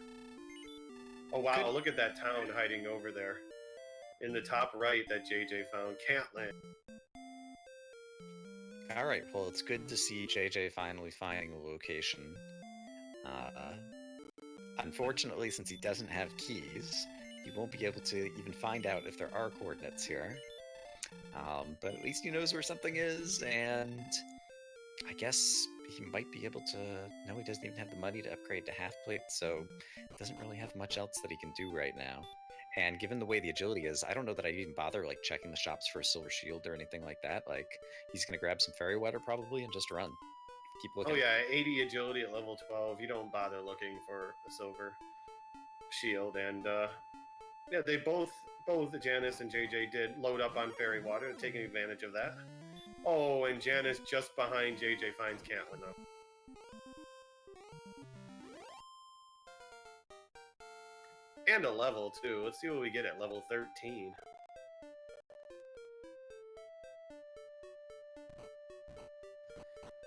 Oh, wow, look at that town hiding over there. In the top right that JJ found, Cantland. Alright, well, it's good to see JJ finally finding a location. Unfortunately, since he doesn't have keys, he won't be able to even find out if there are coordinates here. But at least he knows where something is, and I guess he might be able to... No, he doesn't even have the money to upgrade to half-plate, so he doesn't really have much else that he can do right now. And given the way the agility is, I don't know that I'd even bother like checking the shops for a silver shield or anything like that. Like, he's gonna grab some fairy water probably and just run. Keep looking. Oh yeah, 80 agility at level 12. You don't bother looking for a silver shield. And yeah, they both Janus and JJ did load up on fairy water, taking advantage of that. Oh, and Janus just behind JJ finds Cantland up. And a level, too. Let's see what we get at level 13.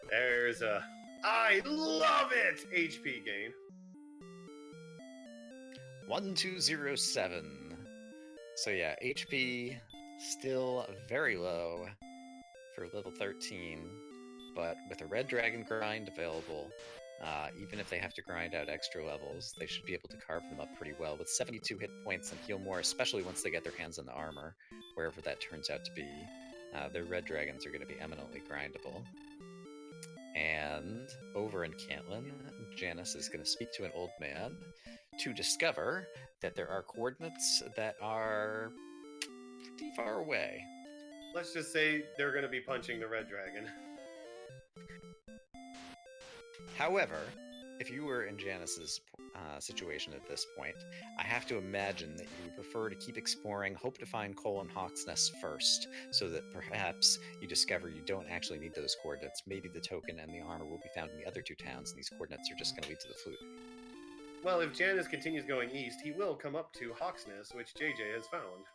There's a... I love it! HP gain. 1207. So yeah, HP still very low for level 13, but with a red dragon grind available, even if they have to grind out extra levels, they should be able to carve them up pretty well with 72 hit points and heal more, especially once they get their hands on the armor, wherever that turns out to be. Their red dragons are going to be eminently grindable. And over in Cantland, Janus is going to speak to an old man to discover that there are coordinates that are pretty far away. Let's just say they're going to be punching the red dragon. However, if you were in Janus's situation at this point, I have to imagine that you would prefer to keep exploring, hope to find coal and Hawk's Nest first, so that perhaps you discover you don't actually need those coordinates. Maybe the token and the armor will be found in the other two towns, and these coordinates are just going to lead to the flute. Well, if Janus continues going east, he will come up to Hawksness, which JJ has found.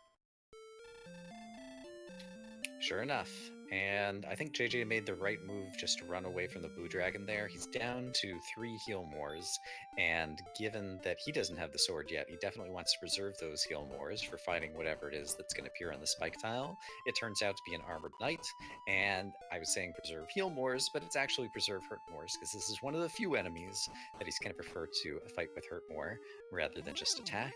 Sure enough. And I think JJ made the right move just to run away from the blue dragon there. He's down to 3 heal mores, and given that he doesn't have the sword yet, he definitely wants to preserve those heal mores for fighting whatever it is that's going to appear on the spike tile. It turns out to be an armored knight, and I was saying preserve heal mores, but it's actually preserve hurt mores, because this is one of the few enemies that he's going to prefer to fight with hurt more rather than just attack.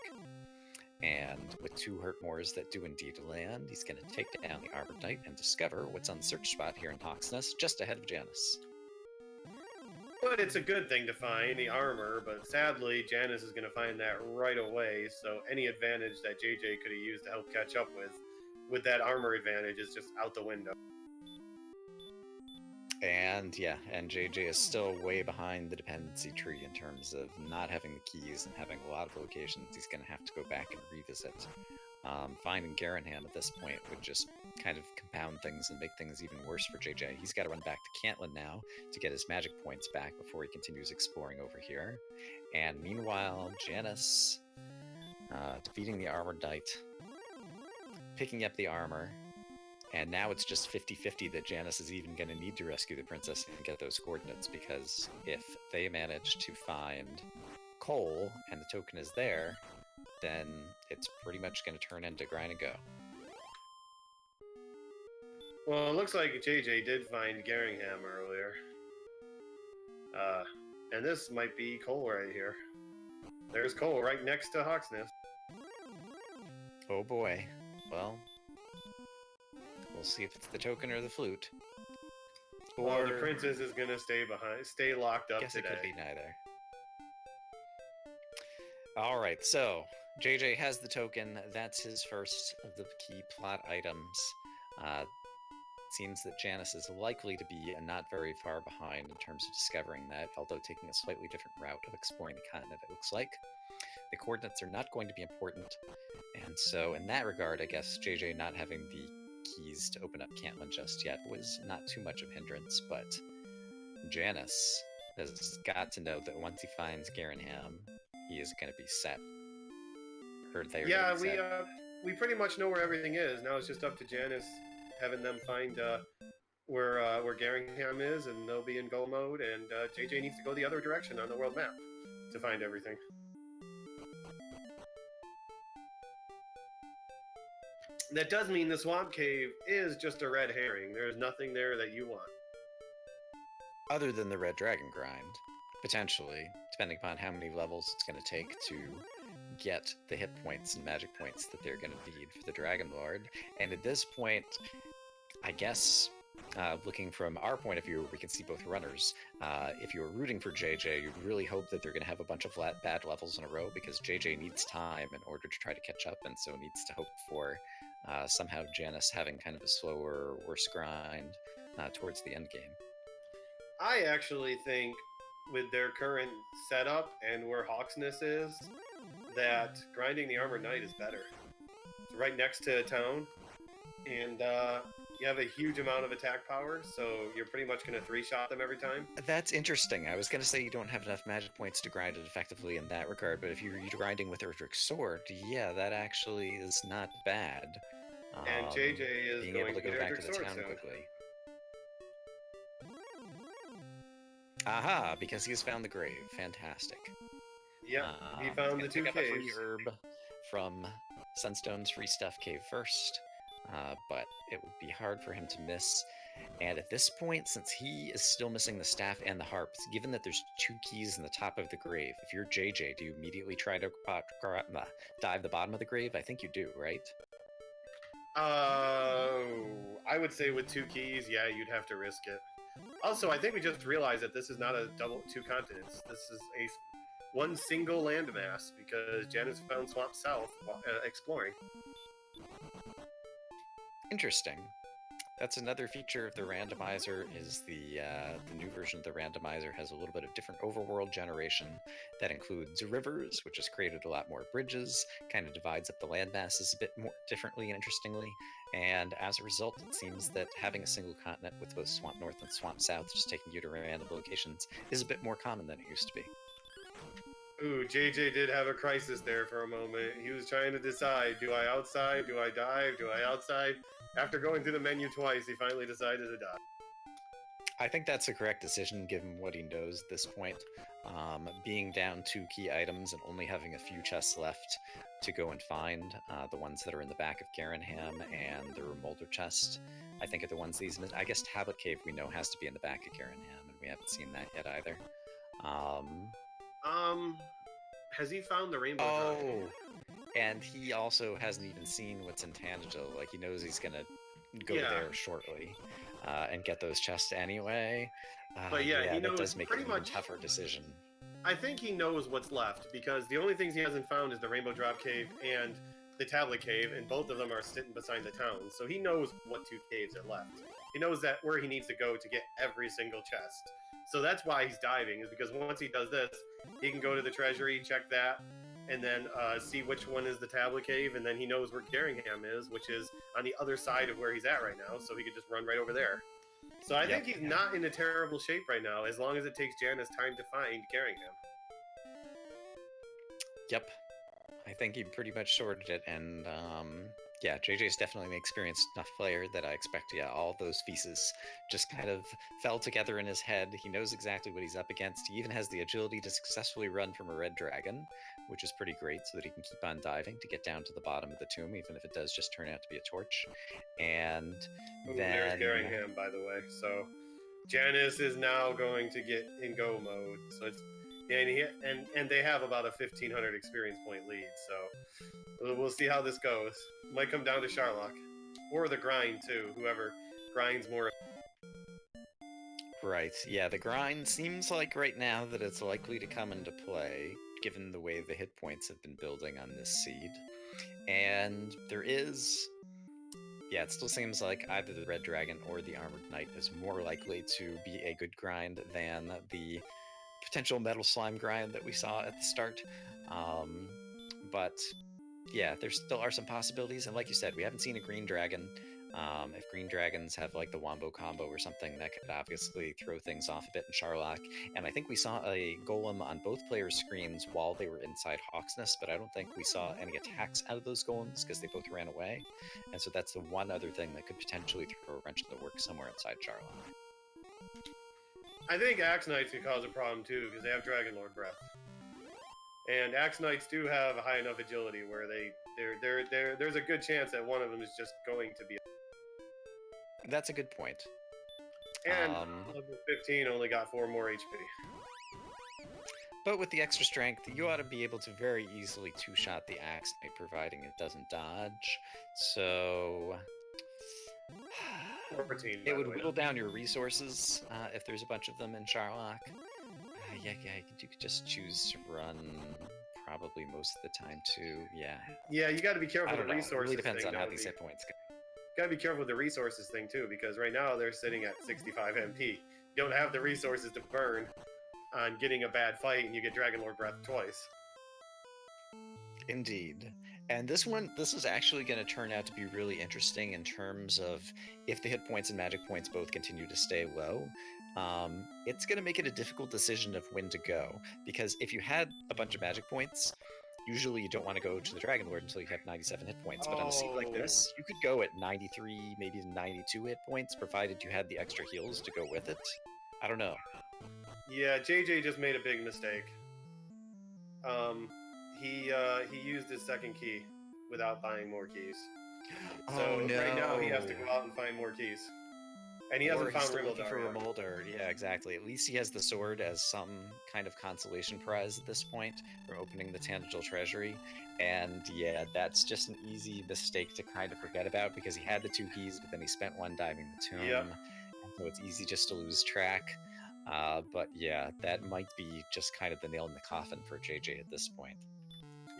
And with 2 hurt mores that do indeed land, he's going to take down the Armored Knight and discover what's on the search spot here in Hawksnest, just ahead of Janus. But it's a good thing to find the armor, but sadly, Janus is going to find that right away, so any advantage that JJ could have used to help catch up with that armor advantage is just out the window. And yeah, and JJ is still way behind the dependency tree in terms of not having the keys and having a lot of locations he's going to have to go back and revisit. Finding Garanham at this point would just kind of compound things and make things even worse for JJ. He's got to run back to Cantlin now to get his magic points back before he continues exploring over here. And meanwhile, Janus defeating the Armored Knight, picking up the armor, and now it's just 50-50 that Janus is even going to need to rescue the princess and get those coordinates, because if they manage to find coal and the token is there, then it's pretty much going to turn into grind and go. Well, it looks like JJ did find Garingham earlier. And this might be coal right here. There's coal right next to Hawksnest. Oh boy. Well, we'll see if it's the token or the flute. Or the princess is going to stay locked up Guess today. It could be neither. Alright, so JJ has the token. That's his first of the key plot items. Seems that Janus is likely to be not very far behind in terms of discovering that, although taking a slightly different route of exploring the continent, it looks like. The coordinates are not going to be important, and so in that regard, I guess JJ not having the keys to open up Cantlin just yet was not too much of a hindrance, but Janus has got to know that once he finds Garanham, he is going to be set. Yeah, we pretty much know where everything is. Now it's just up to Janus having them find where Garingham is, and they'll be in go mode, and JJ needs to go the other direction on the world map to find everything. That does mean the swamp cave is just a red herring. There's nothing there that you want. Other than the red dragon grind, potentially, depending upon how many levels it's going to take to get the hit points and magic points that they're going to need for the Dragon Lord. And at this point, I guess, looking from our point of view, we can see both runners. If you were rooting for JJ, you'd really hope that they're going to have a bunch of bad levels in a row, because JJ needs time in order to try to catch up, and so needs to hope for somehow Janus having kind of a slower, worse grind towards the end game. I actually think with their current setup and where Hawksnest is, that grinding the Armored Knight is better. It's right next to town, and you have a huge amount of attack power, so you're pretty much going to 3-shot them every time. That's interesting. I was going to say you don't have enough magic points to grind it effectively in that regard, but if you're grinding with Erdrick's sword, yeah, that actually is not bad. And JJ is being going able to go back to the town soon. quickly. Aha, because he's found the grave. Fantastic. Yeah, he found the 2 pick up a free caves. herb from Sunstone's Free Stuff Cave first, but it would be hard for him to miss. And at this point, since he is still missing the staff and the harp, given that there's 2 keys in the top of the grave, if you're JJ, do you immediately try to dive the bottom of the grave? I think you do, right? I would say with 2 keys, yeah, you'd have to risk it. Also, I think we just realized that this is not a 2 continents. This is one single landmass, because Janus found Swamp South exploring. Interesting. That's another feature of the randomizer, is the new version of the randomizer has a little bit of different overworld generation that includes rivers, which has created a lot more bridges, kind of divides up the landmasses a bit more differently and interestingly, and as a result, it seems that having a single continent with both Swamp North and Swamp South just taking you to random locations is a bit more common than it used to be. Ooh, JJ did have a crisis there for a moment. He was trying to decide, do I outside, do I dive, do I outside? After going through the menu twice, he finally decided to die. I think that's a correct decision given what he knows at this point. Being down 2 key items and only having a few chests left to go and find, the ones that are in the back of Garenham and the Remolder chest, I think are the ones these... I guess Tablet Cave we know has to be in the back of Garenham, and we haven't seen that yet either. Has he found the rainbow drop? And he also hasn't even seen what's in Tangel. Like, he knows he's gonna go there shortly and get those chests anyway. But yeah, he knows that does make pretty it a much tougher decision. I think he knows what's left, because the only things he hasn't found is the Rainbow Drop Cave and the Tablet Cave, and both of them are sitting beside the town. So he knows what 2 caves are left. He knows that where he needs to go to get every single chest. So that's why he's diving, is because once he does this, he can go to the treasury, check that, and then see which one is the Tablet Cave, and then he knows where Garingham is, which is on the other side of where he's at right now, so he could just run right over there. So I think he's not in a terrible shape right now, as long as it takes Janus time to find Garingham. Yep. I think he pretty much sorted it, and yeah, JJ's definitely an experienced enough player that I expect, all those pieces just kind of fell together in his head. He knows exactly what he's up against. He even has the agility to successfully run from a red dragon, which is pretty great, so that he can keep on diving to get down to the bottom of the tomb, even if it does just turn out to be a torch. And then... There's Garingham, by the way. So Janus is now going to get in go mode. So it's... And they have about a 1,500 experience point lead, so we'll see how this goes. Might come down to Sharlock. Or the grind, too, whoever grinds more. Right, yeah, the grind seems like right now that it's likely to come into play, given the way the hit points have been building on this seed. And there is... Yeah, it still seems like either the Red Dragon or the Armored Knight is more likely to be a good grind than the potential Metal Slime grind that we saw at the start. But yeah, there still are some possibilities, and like you said, we haven't seen a Green Dragon. If Green Dragons have like the Wombo combo or something, that could obviously throw things off a bit in Sharlock. And I think we saw a Golem on both players' screens while they were inside Hawksness, but I don't think we saw any attacks out of those Golems because they both ran away. And so that's the one other thing that could potentially throw a wrench in the works somewhere inside Sharlock. I think Axe Knights could cause a problem too, because they have Dragon Lord Breath. And Axe Knights do have a high enough agility where there's a good chance that one of them is just going to be... That's a good point. And level 15 only got 4 more HP. But with the extra strength, you ought to be able to very easily two-shot the Axe Knight, providing it doesn't dodge. So... 14, it would whittle down your resources if there's a bunch of them in Sharlock. Yeah, you could just choose to run probably most of the time too. Yeah, you got to be careful with the resources. It really depends on how these hit points go. Got to be careful with the resources thing too, because right now they're sitting at 65 MP. You don't have the resources to burn on getting a bad fight, and you get Dragon Lord Breath twice. Indeed. And this is actually going to turn out to be really interesting in terms of if the hit points and magic points both continue to stay low. It's going to make it a difficult decision of when to go, because if you had a bunch of magic points, usually you don't want to go to the Dragon Lord until you have 97 hit points. But on a seed like this, you could go at 93, maybe 92 hit points, provided you had the extra heals to go with it. I don't know. Yeah, JJ just made a big mistake. He used his second key without buying more keys. So right now he has to go out and find more keys. And he hasn't found Remolder. Yeah, exactly. At least he has the sword as some kind of consolation prize at this point for opening the Tangential Treasury. And yeah, that's just an easy mistake to kind of forget about, because he had the 2 keys, but then he spent one diving the tomb. Yep. So it's easy just to lose track. But yeah, that might be just kind of the nail in the coffin for JJ at this point.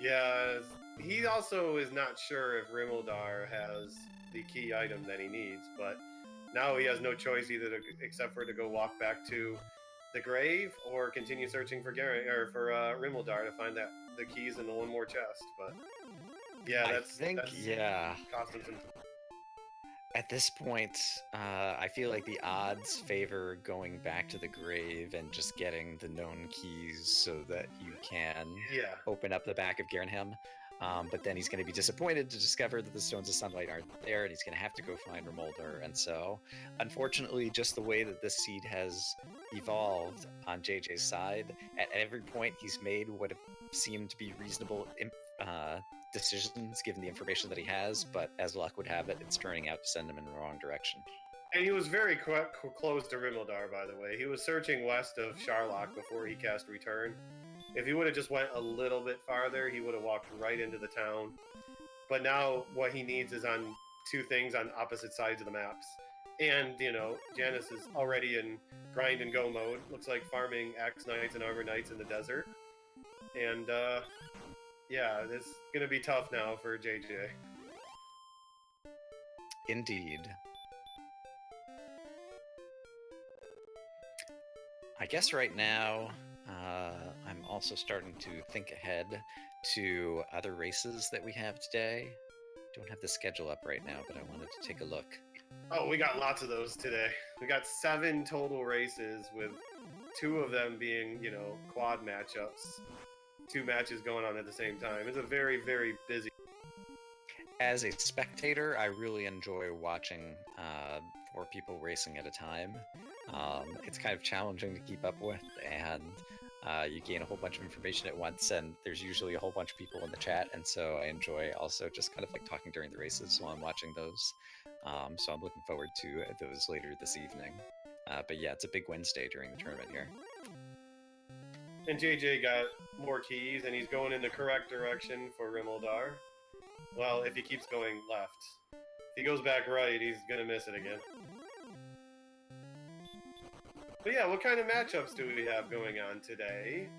Yeah, he also is not sure if Rimildar has the key item that he needs, but now he has no choice except for to go walk back to the grave or continue searching for Rimildar to find the keys in the one more chest. But yeah, that's cost him some. At this point, I feel like the odds favor going back to the grave and just getting the known keys so that you can open up the back of Garenham. But then he's going to be disappointed to discover that the Stones of Sunlight aren't there, and he's going to have to go find Remolder. And so, unfortunately, just the way that this seed has evolved on JJ's side, at every point he's made what have seemed to be reasonable decisions given the information that he has, but as luck would have it, it's turning out to send him in the wrong direction. And he was very close to Rimildar, by the way. He was searching west of Sharlock before he cast Return. If he would have just went a little bit farther, he would have walked right into the town. But now what he needs is on two things on opposite sides of the maps. And, you know, Janus is already in grind and go mode. Looks like farming Axe Knights and Armor Knights in the desert. And, yeah, it's going to be tough now for JJ. Indeed. I guess right now, I'm also starting to think ahead to other races that we have today. Don't have the schedule up right now, but I wanted to take a look. Oh, we got lots of those today. We got 7 total races, with 2 of them being, you know, quad matchups. 2 matches going on at the same time. It's a very, very busy. As a spectator, I really enjoy watching 4 people racing at a time. It's kind of challenging to keep up with, and you gain a whole bunch of information at once, and there's usually a whole bunch of people in the chat, and so I enjoy also just kind of like talking during the races while I'm watching those. So I'm looking forward to those later this evening. But yeah, it's a big Wednesday during the tournament here. And JJ got more keys, and he's going in the correct direction for Rimildar. Well, if he keeps going left. If he goes back right, he's going to miss it again. But yeah, what kind of matchups do we have going on today,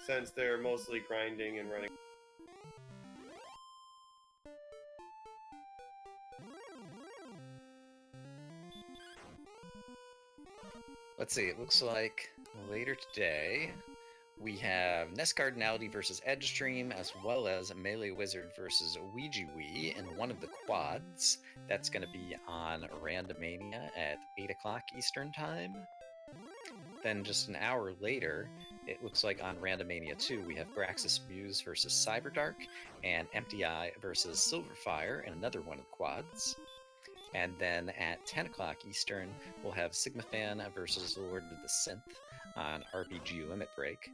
since they're mostly grinding and running? Let's see, it looks like later today we have Nest Cardinality versus Edgestream, as well as Melee Wizard versus Ouija in one of the quads. That's going to be on Randomania at 8 o'clock Eastern Time. Then just an hour later, it looks like on Randomania 2, we have Braxis Muse versus Cyberdark, and Empty Eye versus Silverfire in another one of the quads. And then at 10 o'clock Eastern, we'll have Sigmafan versus Lord of the Synth on RPG Limit Break.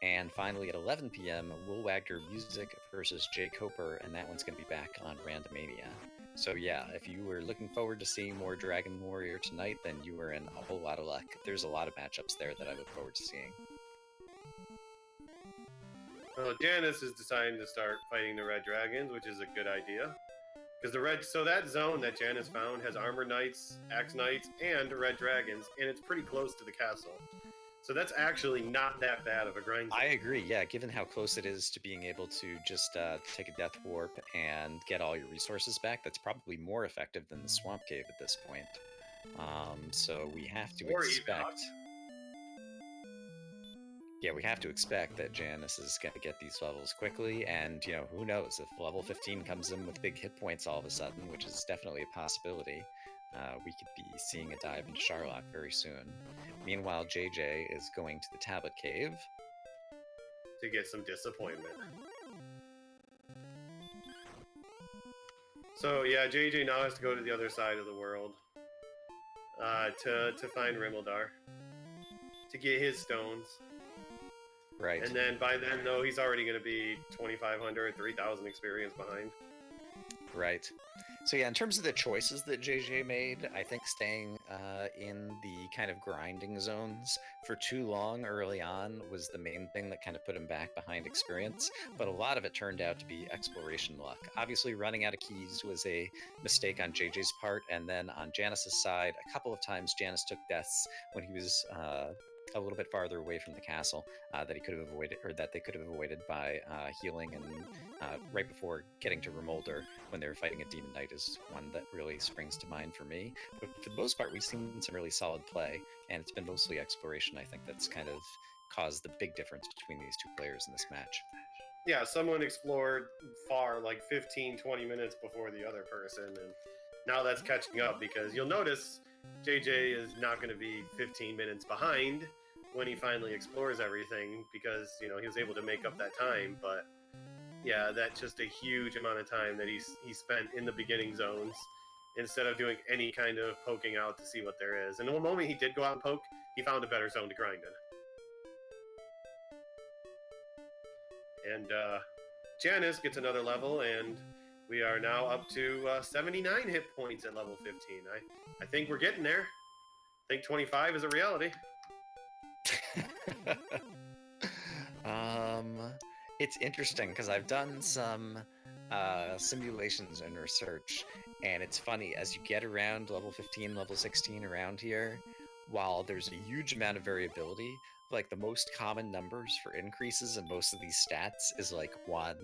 And finally at 11 p.m., Will Wagner Music versus Jay Coper, and that one's going to be back on Randomania. So yeah, if you were looking forward to seeing more Dragon Warrior tonight, then you were in a whole lot of luck. There's a lot of matchups there that I look forward to seeing. Well, Janus is deciding to start fighting the Red Dragons, which is a good idea. Because so that zone that Janus found has Armor Knights, Axe Knights, and Red Dragons, and it's pretty close to the castle. So that's actually not that bad of a grind zone. I agree, yeah, given how close it is to being able to just take a Death Warp and get all your resources back, that's probably more effective than the Swamp Cave at this point. So we have to expect... Yeah, we have to expect that Janus is going to get these levels quickly, and, you know, who knows, if level 15 comes in with big hit points all of a sudden, which is definitely a possibility, we could be seeing a dive into Sharlock very soon. Meanwhile, JJ is going to the Tablet Cave to get some disappointment. So yeah, JJ now has to go to the other side of the world to find Rimildar, to get his stones. Right. And then by then, though, he's already going to be 2,500, 3,000 experience behind. Right. So yeah, in terms of the choices that JJ made, I think staying in the kind of grinding zones for too long early on was the main thing that kind of put him back behind experience, but a lot of it turned out to be exploration luck. Obviously, running out of keys was a mistake on JJ's part, and then on Janus's side, a couple of times Janus took deaths when he was a little bit farther away from the castle that he could have avoided, or that they could have avoided by healing, and right before getting to Remolder when they were fighting a Demon Knight is one that really springs to mind for me. But for the most part, we've seen some really solid play, and it's been mostly exploration, I think, that's kind of caused the big difference between these two players in this match. Yeah, someone explored far, like 15, 20 minutes before the other person, and now that's catching up, because you'll notice JJ is not going to be 15 minutes behind when he finally explores everything, because, you know, he was able to make up that time. But yeah, that's just a huge amount of time that he spent in the beginning zones instead of doing any kind of poking out to see what there is. And the moment he did go out and poke, he found a better zone to grind in. And Janus gets another level, and we are now up to 79 hit points at level 15. I think we're getting there. I think 25 is a reality. It's interesting because I've done some simulations and research, and it's funny, as you get around level 15, level 16 around here, while there's a huge amount of variability, like the most common numbers for increases in most of these stats is like 1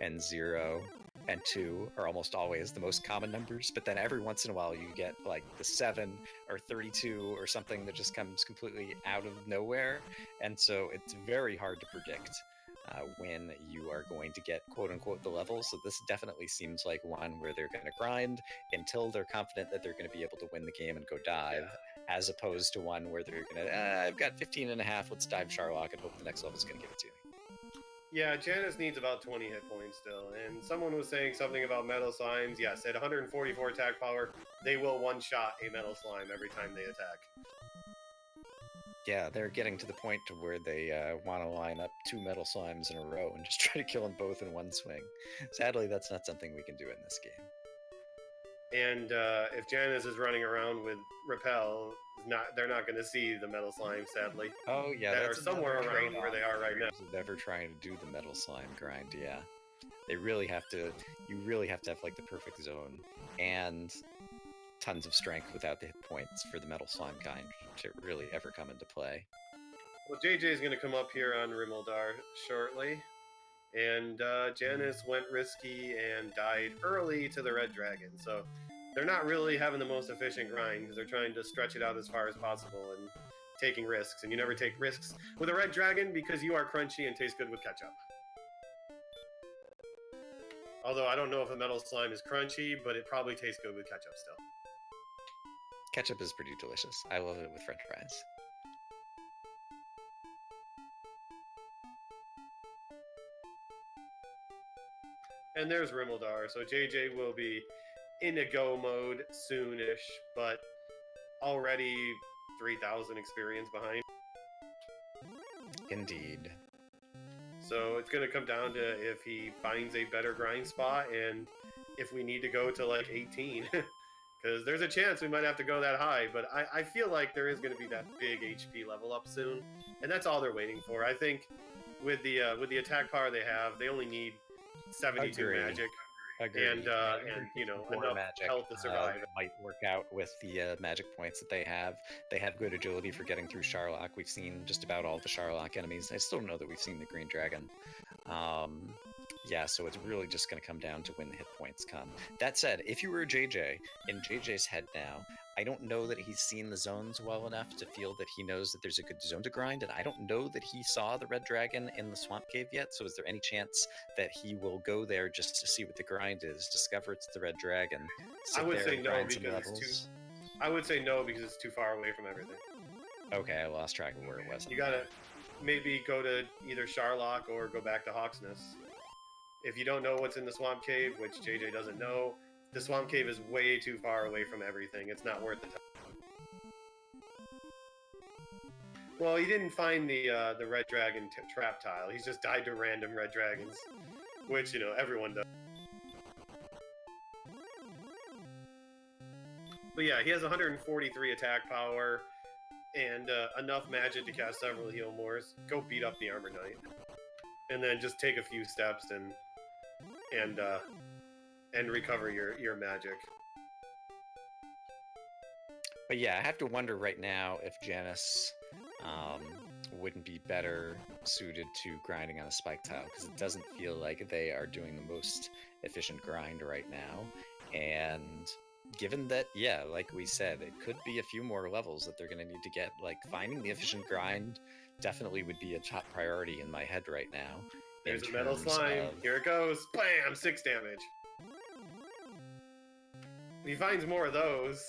and 0 and 2 are almost always the most common numbers, but then every once in a while you get like the 7 or 32 or something that just comes completely out of nowhere, and so it's very hard to predict when you are going to get quote-unquote the levels. So this definitely seems like one where they're going to grind until they're confident that they're going to be able to win the game and go dive, as opposed to one where they're going to, I've got 15 and a half, let's dive Charlock and hope the next level's going to give it to me. Yeah, Janus needs about 20 hit points still, and someone was saying something about metal slimes. Yes, at 144 attack power, they will one-shot a metal slime every time they attack. Yeah, they're getting to the point to where they want to line up 2 metal slimes in a row and just try to kill them both in one swing. Sadly, that's not something we can do in this game. And if Janus is running around with Repel, they're not going to see the metal slime, sadly. Oh yeah, that are somewhere around where they are right now. Never trying to do the metal slime grind. Yeah, they really have to. You really have to have like the perfect zone and tons of strength without the hit points for the metal slime kind to really ever come into play. Well, JJ is going to come up here on Rimildar shortly, and Janus went risky and died early to the Red Dragon, so they're not really having the most efficient grind because they're trying to stretch it out as far as possible and taking risks, and you never take risks with a Red Dragon because you are crunchy and taste good with ketchup. Although I don't know if a metal slime is crunchy, but it probably tastes good with ketchup still. Ketchup is pretty delicious. I love it with French fries. And there's Rimildar, so JJ will be in a go mode soonish, but already 3,000 experience behind. Indeed. So it's going to come down to if he finds a better grind spot and if we need to go to like 18. Because there's a chance we might have to go that high, but I feel like there is going to be that big HP level up soon, and that's all they're waiting for. I think with the attack power they have, they only need 72 magic. And you know, enough magic, health to survive. Might work out with the magic points that they have. They have good agility for getting through Charlock. We've seen just about all the Charlock enemies. I still don't know that we've seen the Green Dragon. Yeah, so it's really just going to come down to when the hit points come. That said, if you were JJ, in JJ's head now, I don't know that he's seen the zones well enough to feel that he knows that there's a good zone to grind, and I don't know that he saw the Red Dragon in the Swamp Cave yet, so is there any chance that he will go there just to see what the grind is, discover it's the Red Dragon, I would say no because it's too... I would say no because it's too far away from everything. Okay, I lost track of where it was. You gotta maybe go to either Charlock or go back to Hawksness. If you don't know what's in the Swamp Cave, which JJ doesn't know, the Swamp Cave is way too far away from everything. It's not worth the time. Well, he didn't find the Red Dragon trap tile. He's just died to random Red Dragons, which, you know, everyone does. But yeah, he has 143 attack power and enough magic to cast several heal mores. Go beat up the Armor Knight, and then just take a few steps and recover your magic. But yeah, I have to wonder right now if Janus wouldn't be better suited to grinding on a spike tile, because it doesn't feel like they are doing the most efficient grind right now. And given that, yeah, like we said, it could be a few more levels that they're going to need to get, like finding the efficient grind definitely would be a top priority in my head right now. There's a metal slime. Here it goes. Bam! 6 damage. He finds more of those.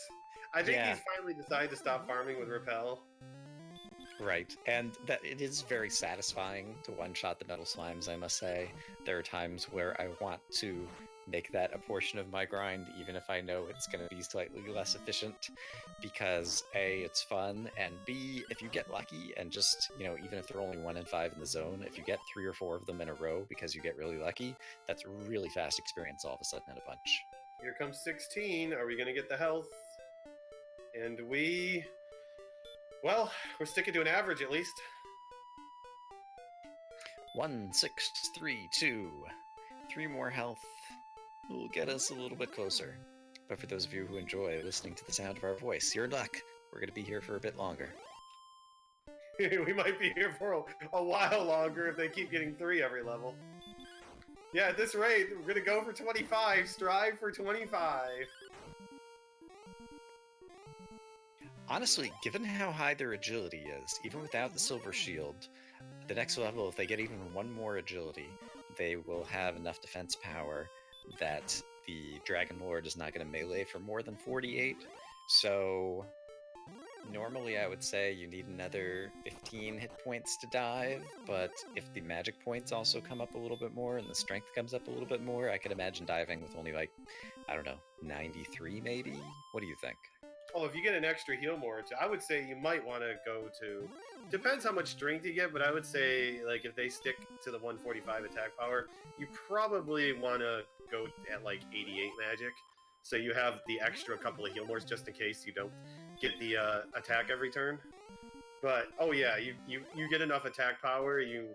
I think he's finally decided to stop farming with Repel. Right, and that it is very satisfying to one-shot the metal slimes, I must say. There are times where I want to make that a portion of my grind, even if I know it's going to be slightly less efficient, because A, it's fun, and B, if you get lucky and just, even if they're only 1 in 5 in the zone, if you get 3 or 4 of them in a row because you get really lucky, that's really fast experience all of a sudden in a bunch. Here comes 16. Are we going to get the health? And well, we're sticking to an average at least. 1, 6, 3, 2. 3 more health will get us a little bit closer. But for those of you who enjoy listening to the sound of our voice, you're in luck. We're going to be here for a bit longer. We might be here for a while longer if they keep getting 3 every level. Yeah, at this rate, we're going to go for 25. Strive for 25. Honestly, given how high their agility is, even without the silver shield, the next level, if they get even 1 more agility, they will have enough defense power that the Dragon Lord is not going to melee for more than 48. So normally I would say you need another 15 hit points to dive, but if the magic points also come up a little bit more and the strength comes up a little bit more, I could imagine diving with only 93 maybe? What do you think? Oh, if you get an extra heal more, I would say you might want to go to... Depends how much strength you get, but I would say, if they stick to the 145 attack power, you probably want to go at, 88 magic. So you have the extra couple of heal mores just in case you don't get the attack every turn. But, oh yeah, you get enough attack power, you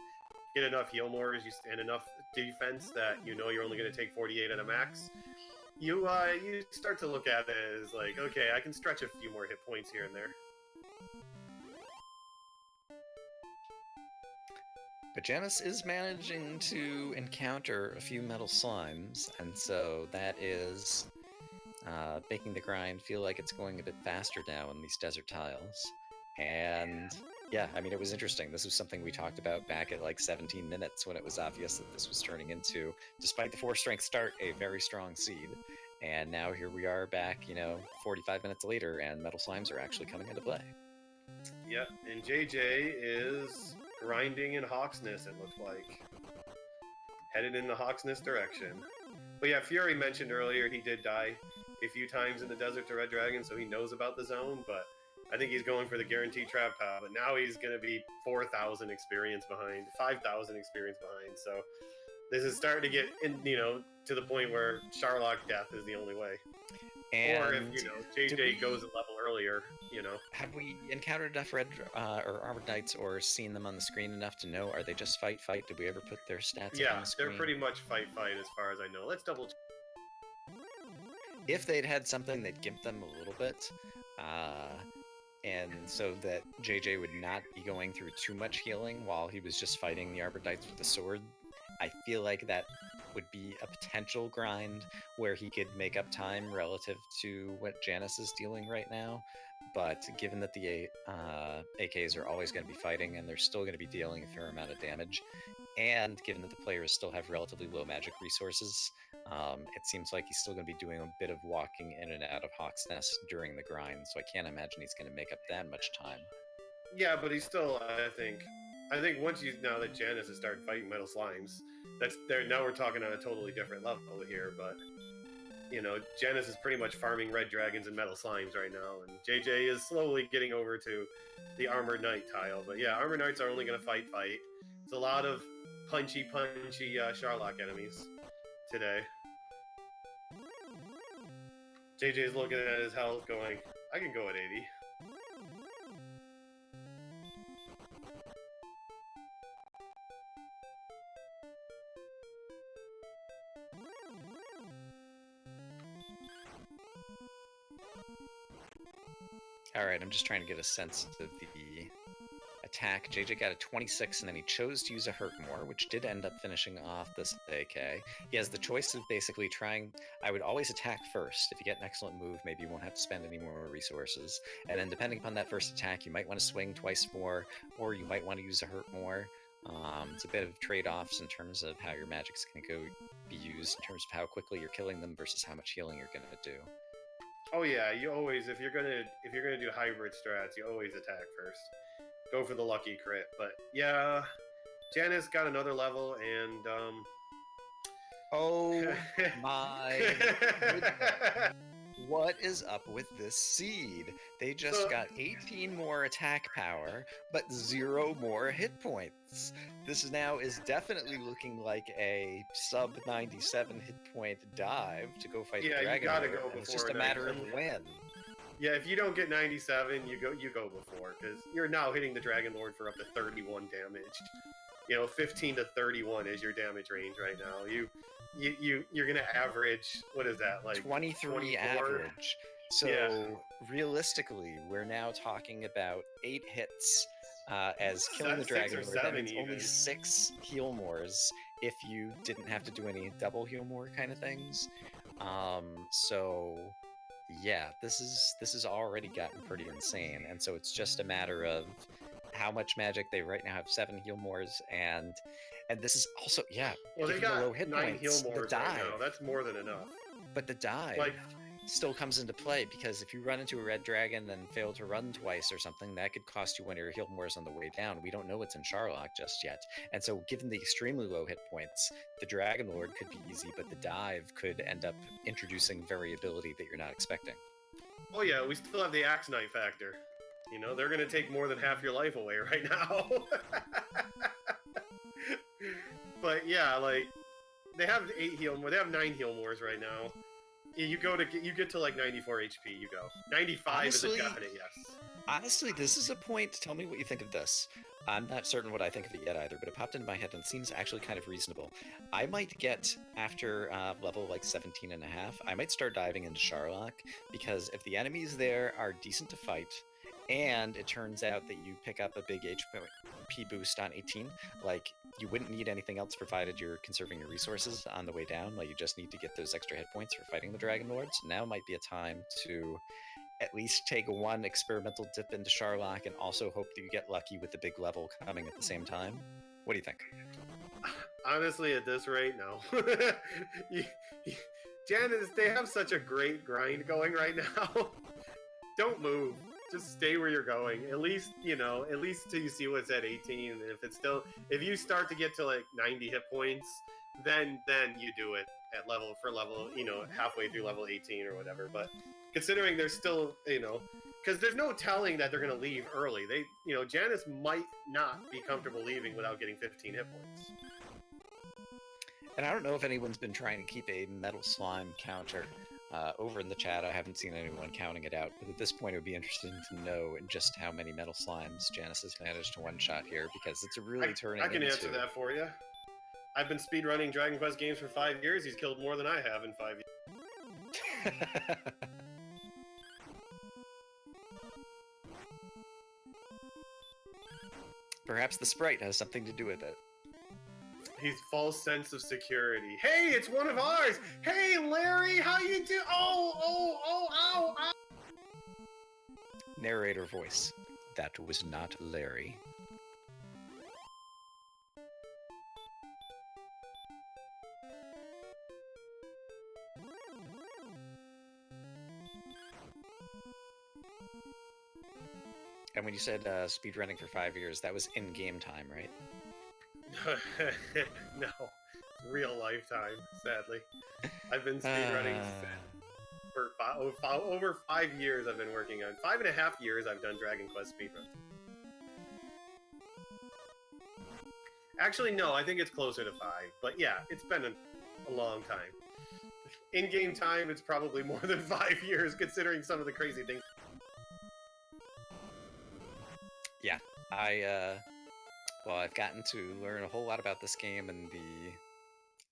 get enough heal mores, and enough defense that you're only going to take 48 at a max. You start to look at it as okay, I can stretch a few more hit points here and there. But Janus is managing to encounter a few metal slimes, and so that is making the grind feel like it's going a bit faster now in these desert tiles. And yeah, it was interesting. This was something we talked about back at 17 minutes when it was obvious that this was turning into, despite the 4-strength start, a very strong seed. And now here we are back, 45 minutes later, and metal slimes are actually coming into play. Yep, and JJ is grinding in Hawksness, it looks like. Headed in the Hawksness direction. But yeah, Fury mentioned earlier he did die a few times in the desert to Red Dragon, so he knows about the zone, but I think he's going for the guaranteed trap pile, but now he's going to be 4,000 experience behind, 5,000 experience behind, so this is starting to get, to the point where Sharlock death is the only way. And or if, JJ goes a level earlier, Have we encountered enough Red or Armored Knights or seen them on the screen enough to know, are they just fight? Did we ever put their stats up on the screen? Yeah, they're pretty much fight as far as I know. Let's double check. If they'd had something that gimped them a little bit, and so that JJ would not be going through too much healing while he was just fighting the Armored Knights with the sword, I feel like that would be a potential grind where he could make up time relative to what Janus is dealing right now. But given that the AKs are always going to be fighting and they're still going to be dealing a fair amount of damage, and given that the players still have relatively low magic resources, it seems like he's still going to be doing a bit of walking in and out of Hawk's Nest during the grind, so I can't imagine he's going to make up that much time. Yeah, but he's still, I think once now that Janus has started fighting metal slimes, now we're talking on a totally different level here, but Janus is pretty much farming red dragons and metal slimes right now, and JJ is slowly getting over to the Armored Knight tile. But yeah, Armored Knights are only going to fight. It's a lot of punchy Sharlock enemies today. JJ's looking at his health going, I can go at 80. Alright, I'm just trying to get a sense of the attack. JJ got a 26, and then he chose to use a Hurt More, which did end up finishing off this AK. He has the choice of basically trying... I would always attack first. If you get an excellent move, maybe you won't have to spend any more resources. And then depending upon that first attack, you might want to swing twice more, or you might want to use a Hurt More. It's a bit of trade-offs in terms of how your magic's going to be used, in terms of how quickly you're killing them versus how much healing you're going to do. Oh yeah, you always, if you're gonna do hybrid strats, you always attack first. go for the lucky crit. But yeah, Janus got another level, and Oh my goodness. What is up with this seed? They just got 18 more attack power, but 0 more hit points. This now is definitely looking like a sub 97 hit point dive to go fight the Dragon. You gotta Lord, go before. It's just a matter of when. Yeah, if you don't get 97, you go before, because you're now hitting the Dragon Lord for up to 31 damage. You know, 15 to 31 is your damage range right now. You're gonna average, what is that, like 23 24? average. So realistically, we're now talking about 8 hits as killing the Dragon Lord. That means only 6 heal mores if you didn't have to do any double heal more kind of things. So yeah, this is already gotten pretty insane, and so it's just a matter of how much magic. They right now have 7 heal mores, and this is also Well, they got the low hit 9 heal points, mores the dive, right now. That's more than enough. But the dive still comes into play, because if you run into a red dragon and fail to run twice or something, that could cost you one of your heal mores on the way down. We don't know what's in Charlock just yet, and so given the extremely low hit points, the Dragon Lord could be easy, but the dive could end up introducing variability that you're not expecting. Oh yeah, we still have the Axe Knight factor. You know, they're gonna take more than half your life away right now. But yeah, like, they have 8 heal more. They have 9 heal mores right now. You get to like 94 HP. You go 95 honestly, is a definite yes. Honestly, this is a point. Tell me what you think of this. I'm not certain what I think of it yet either, but it popped into my head and it seems actually kind of reasonable. I might get, after level like 17 and a half, I might start diving into Charlock, because if the enemies there are decent to fight, and it turns out that you pick up a big HP boost on 18, like, you wouldn't need anything else provided you're conserving your resources on the way down. Like, you just need to get those extra hit points for fighting the Dragon Lords. Now might be a time to at least take one experimental dip into Charlock and also hope that you get lucky with the big level coming at the same time. What do you think? Honestly, at this rate, no. Janus, they have such a great grind going right now. Don't move. Just stay where you're going. At least till you see what's at 18. And if you start to get to like 90 hit points, then you do it at level, halfway through level 18 or whatever. But considering there's still, because there's no telling that they're going to leave early. Janus might not be comfortable leaving without getting 15 hit points. And I don't know if anyone's been trying to keep a metal slime counter. Over in the chat, I haven't seen anyone counting it out, but at this point it would be interesting to know just how many metal slimes Janus has managed to one-shot here, because it's really turning into... I can answer that for you. I've been speedrunning Dragon Quest games for 5 years. He's killed more than I have in 5 years. Perhaps the sprite has something to do with it. His false sense of security. Hey, it's one of ours! Hey, Larry, how you do? Ow! Narrator voice. That was not Larry. And when you said speedrunning for 5 years, that was in-game time, right? No, real lifetime, sadly. I've been speedrunning for over 5 years. I've been working on 5.5 years. I've done Dragon Quest speedruns. Actually, no, I think it's closer to 5. But yeah, it's been a long time. In-game time, it's probably more than 5 years, considering some of the crazy things. Yeah, I've gotten to learn a whole lot about this game, and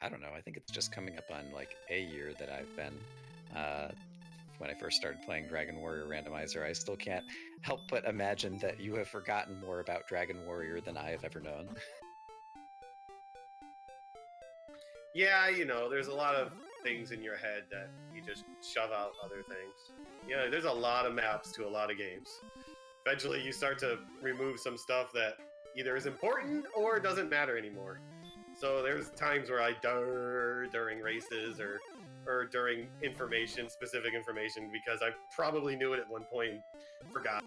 I don't know, I think it's just coming up on like a year that I've been, when I first started playing Dragon Warrior Randomizer. I still can't help but imagine that you have forgotten more about Dragon Warrior than I have ever known. Yeah, there's a lot of things in your head that you just shove out other things. Yeah, there's a lot of maps to a lot of games. Eventually you start to remove some stuff that either is important or doesn't matter anymore. So there's times where I during races or during specific information, because I probably knew it at one point and forgot.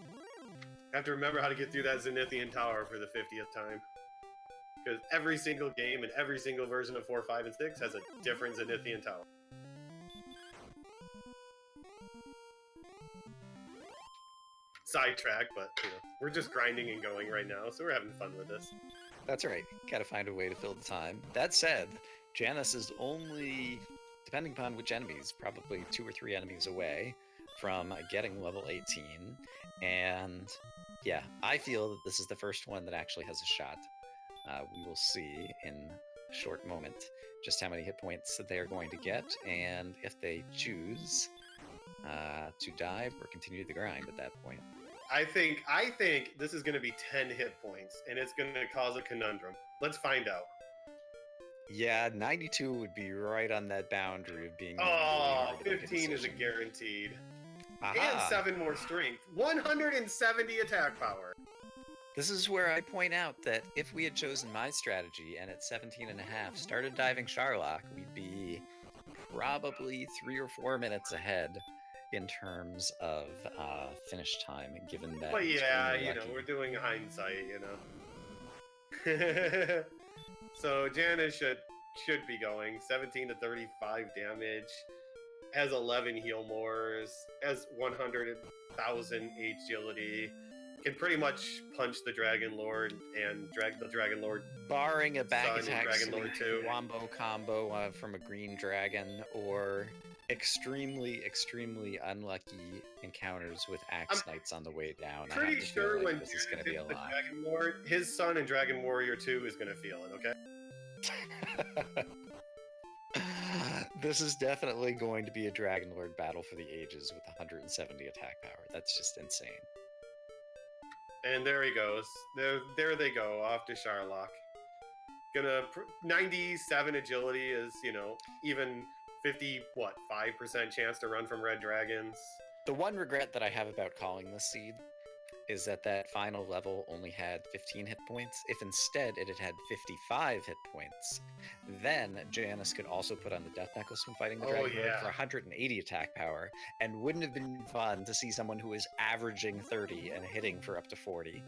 I have to remember how to get through that Zenithian Tower for the 50th time. Because every single game and every single version of 4, 5, and 6 has a different Zenithian Tower. Sidetrack, but you know, we're just grinding and going right now, so we're having fun with this. That's right. Gotta find a way to fill the time. That said, Janus is only, depending upon which enemies, probably 2 or 3 enemies away from getting level 18. And yeah, I feel that this is the first one that actually has a shot. We will see in a short moment just how many hit points that they are going to get, and if they choose to dive or continue the grind at that point. I think this is going to be 10 hit points, and it's going to cause a conundrum. Let's find out. Yeah, 92 would be right on that boundary of being. Oh, really hard to make 15 is a decision. guaranteed. Aha. And 7 more strength. 170 attack power. This is where I point out that if we had chosen my strategy and at 17 and a half started diving Sharlock, we'd be probably 3 or 4 minutes ahead in terms of finish time, given that. But yeah, you lucky. know, we're doing hindsight, you know. So Janus should be going 17 to 35 damage, has 11 heal mores, has 100,000 agility, can pretty much punch the Dragon Lord and drag the Dragon Lord. Barring a back attack Dragon Lord too. wombo combo from a green dragon, or extremely unlucky encounters with axe knights on the way down. Pretty sure like when this is going to be a lot. Dragon Lord, his son in Dragon Warrior 2 is going to feel it, okay? This is definitely going to be a Dragon Lord battle for the ages with 170 attack power. That's just insane. And there he goes. There they go, off to Sharlock. 97 agility is, you know, even 5% chance to run from red dragons. The one regret that I have about calling this seed is that final level only had 15 hit points. If instead it had had 55 hit points, then Janus could also put on the Death Necklace when fighting the Dragon Lord for 180 attack power, and wouldn't have been fun to see someone who is averaging 30 and hitting for up to 40.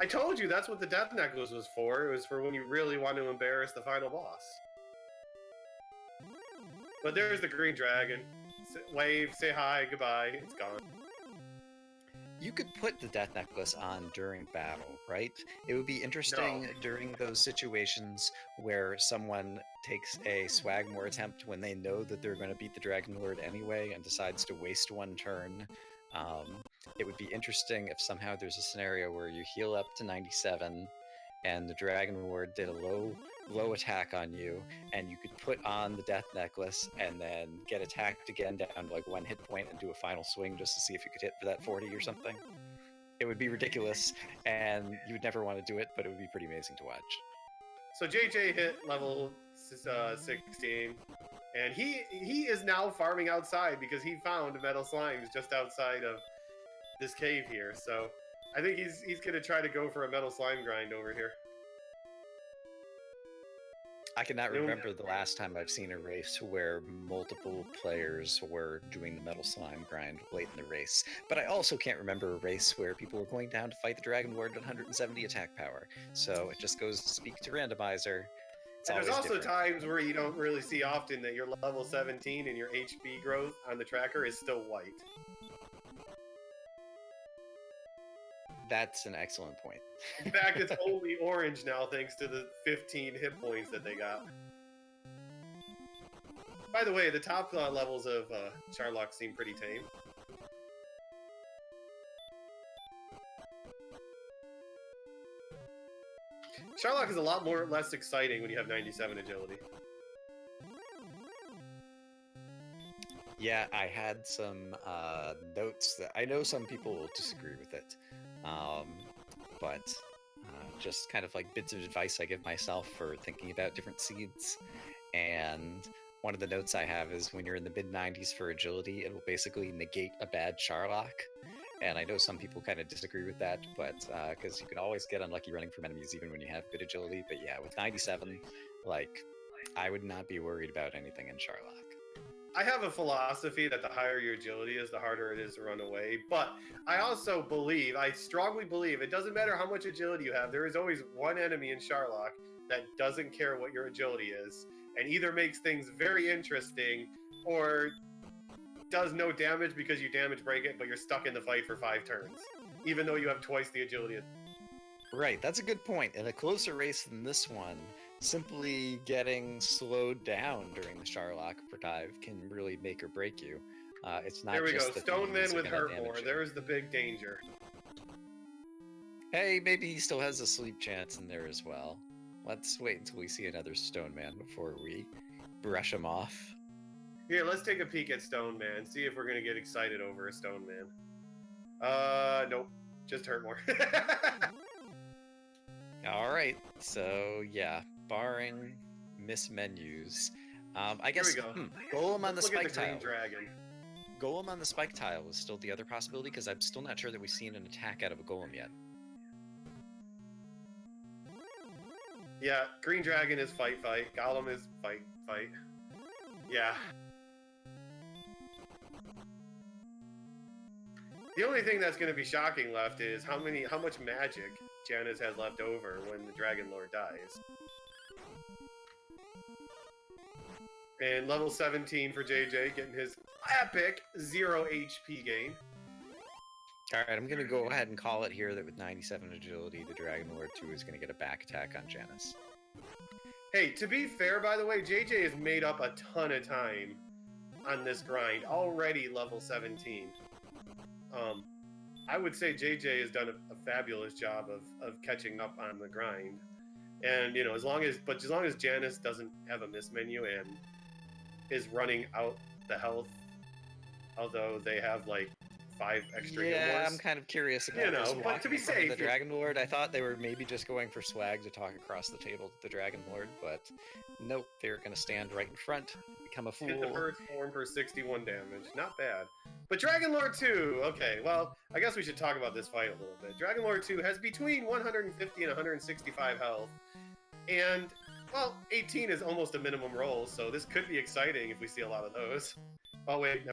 I told you that's what the Death Necklace was for. It was for when you really want to embarrass the final boss. But there's the green dragon. Wave, say hi, goodbye, it's gone. You could put the Death Necklace on during battle, right? It would be interesting during those situations where someone takes a Swagmore attempt when they know that they're going to beat the Dragon Lord anyway and decides to waste one turn. It would be interesting if somehow there's a scenario where you heal up to 97 and the Dragon Lord did a low attack on you, and you could put on the Death Necklace and then get attacked again down to like 1 hit point and do a final swing just to see if you could hit for that 40 or something. It would be ridiculous, and you would never want to do it, but it would be pretty amazing to watch. So JJ hit level 16, and he is now farming outside because he found metal slimes just outside of this cave here. So I think he's gonna try to go for a metal slime grind over here. I cannot remember the last time I've seen a race where multiple players were doing the metal slime grind late in the race. But I also can't remember a race where people were going down to fight the Dragon Lord at 170 attack power. So it just goes to speak to Randomizer. And there's also times where you don't really see often that your level 17 and your HP growth on the tracker is still white. That's an excellent point. In fact, it's only orange now thanks to the 15 hit points that they got. By the way, the top levels of Sharlock seem pretty tame. Sharlock is a lot less exciting when you have 97 agility. Yeah, I had some notes that I know some people will disagree with it, but just kind of like bits of advice I give myself for thinking about different seeds. And one of the notes I have is when you're in the mid-90s for agility, it will basically negate a bad Sharlock. And I know some people kind of disagree with that, but because you can always get unlucky running from enemies even when you have good agility. But yeah, with 97, like, I would not be worried about anything in Sharlock. I have a philosophy that the higher your agility is, the harder it is to run away. But I also believe, I strongly believe, it doesn't matter how much agility you have, there is always one enemy in Sharlock that doesn't care what your agility is, and either makes things very interesting, or does no damage because you damage break it, but you're stuck in the fight for 5 turns, even though you have twice the agility. Right, that's a good point. In a closer race than this one, simply getting slowed down during the Sharlock dive can really make or break you. It's not There we just go, that the Stoneman enemies are with gonna Hurt damage More. you. There's the big danger. Hey, maybe he still has a sleep chance in there as well. Let's wait until we see another Stone Man before we brush him off. Here, let's take a peek at Stone Man, see if we're going to get excited over a Stone Man. Nope. Just Hurt More. Alright, so yeah, barring mismenus. I guess, Here we go. Golem on the Let's look spike at the Green tile. Dragon. Golem on the spike tile is still the other possibility, because I'm still not sure that we've seen an attack out of a Golem yet. Yeah, Green Dragon is fight. Golem is fight. Yeah. The only thing that's going to be shocking left is how much magic Janus has left over when the Dragon Lord dies. And level 17 for JJ, getting his epic 0 HP gain. Alright, I'm going to go ahead and call it here that with 97 agility, the Dragon Lord 2 is going to get a back attack on Janus. Hey, to be fair, by the way, JJ has made up a ton of time on this grind, already level 17. I would say JJ has done a fabulous job of catching up on the grind. And, you know, as long as Janus doesn't have a miss menu and is running out the health, although they have like 5 extra heal wars. I'm kind of curious about this. But to be safe, the Dragon Lord, I thought they were maybe just going for swag to talk across the table to the Dragon Lord, but nope, they're going to stand right in front, become a fool. Hit the first form for 61 damage. Not bad. But Dragon Lord 2, okay, well, I guess we should talk about this fight a little bit. Dragon Lord 2 has between 150 and 165 health, and, well, 18 is almost a minimum roll, so this could be exciting if we see a lot of those. Oh, wait, no.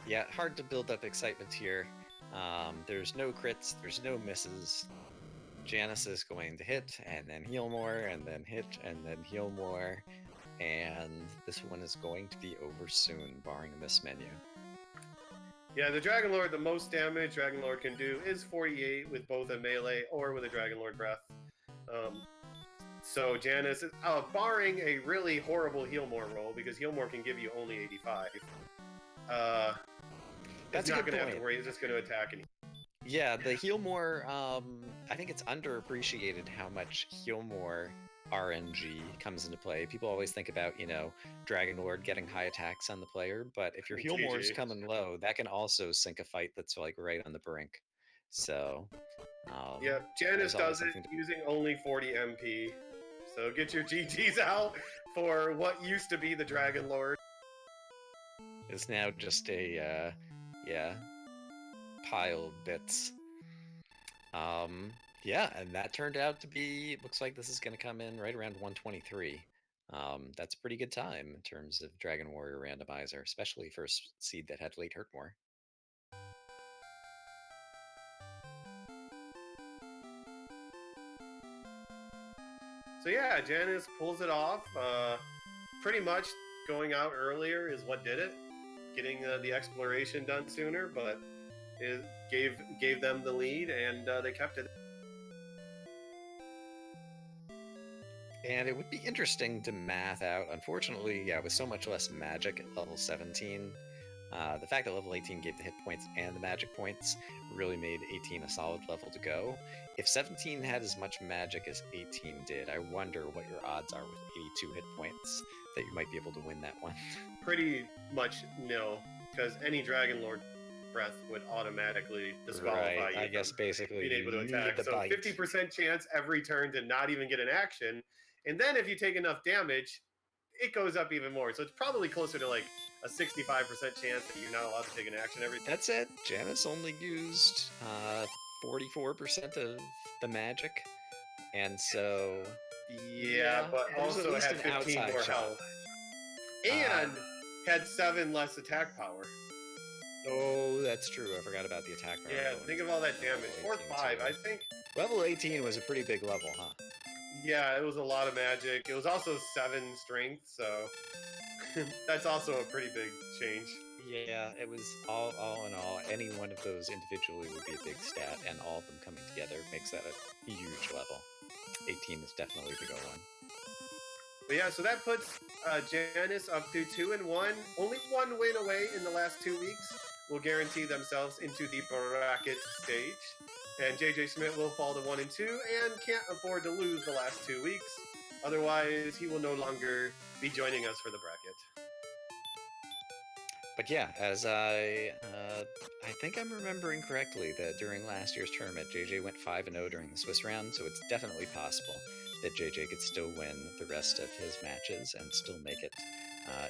Yeah, hard to build up excitement here. There's no crits, there's no misses. Janus is going to hit, and then heal more, and then hit, and then heal more. And this one is going to be over soon, barring a miss menu. Yeah, the Dragon Lord, the most damage Dragon Lord can do is 48 with both a melee or with a Dragon Lord breath. So Janus, barring a really horrible heal more roll, because heal more can give you only 85. That's not a good going to have to point. worry. It's just going to attack any. Yeah, the heal more, I think it's underappreciated how much heal more RNG comes into play. People always think about, you know, Dragon Lord getting high attacks on the player, but if your heal more is coming low, that can also sink a fight that's like right on the brink. So, yeah, Janus does it using only 40 MP. So get your GTs out for what used to be the Dragon Lord. It's now just a, pile of bits. Yeah, and that turned out to be, it looks like this is going to come in right around 123. That's a pretty good time in terms of Dragon Warrior Randomizer, especially for a seed that had late hurt more. So yeah, Janus pulls it off. Pretty much going out earlier is what did it. Getting the exploration done sooner, but it gave them the lead, and they kept it. And it would be interesting to math out. Unfortunately, yeah, with so much less magic at level 17, the fact that level 18 gave the hit points and the magic points really made 18 a solid level to go. If 17 had as much magic as 18 did, I wonder what your odds are with 82 hit points that you might be able to win that one. Pretty much nil, because any Dragon Lord breath would automatically disqualify you. I guess basically being able to attack. The so bite. 50% chance every turn to not even get an action, and then if you take enough damage, it goes up even more. So it's probably closer to like a 65% chance that you're not allowed to take an action every. That's it. Janus only used 44% of the magic And so... Yeah, but there's at also least had an 15 outside more shot. health. And had 7 less attack power. Oh, that's true. I forgot about the attack power. Yeah, think of all that damage. Or 5, I think. Level 18 was a pretty big level, huh? Yeah, it was a lot of magic. It was also 7 strength, so that's also a pretty big change. Yeah, it was all in all, any one of those individually would be a big stat, and all of them coming together makes that a huge level. 18 is definitely the go one. But yeah, so that puts Janus up to 2-1. Only 1 win away in the last 2 weeks will guarantee themselves into the bracket stage. And Jjschmidt will fall to 1-2 and can't afford to lose the last 2 weeks. Otherwise, he will no longer be joining us for the bracket. But yeah, as I think I'm remembering correctly that during last year's tournament, JJ went 5-0 during the Swiss round, so it's definitely possible that JJ could still win the rest of his matches and still make it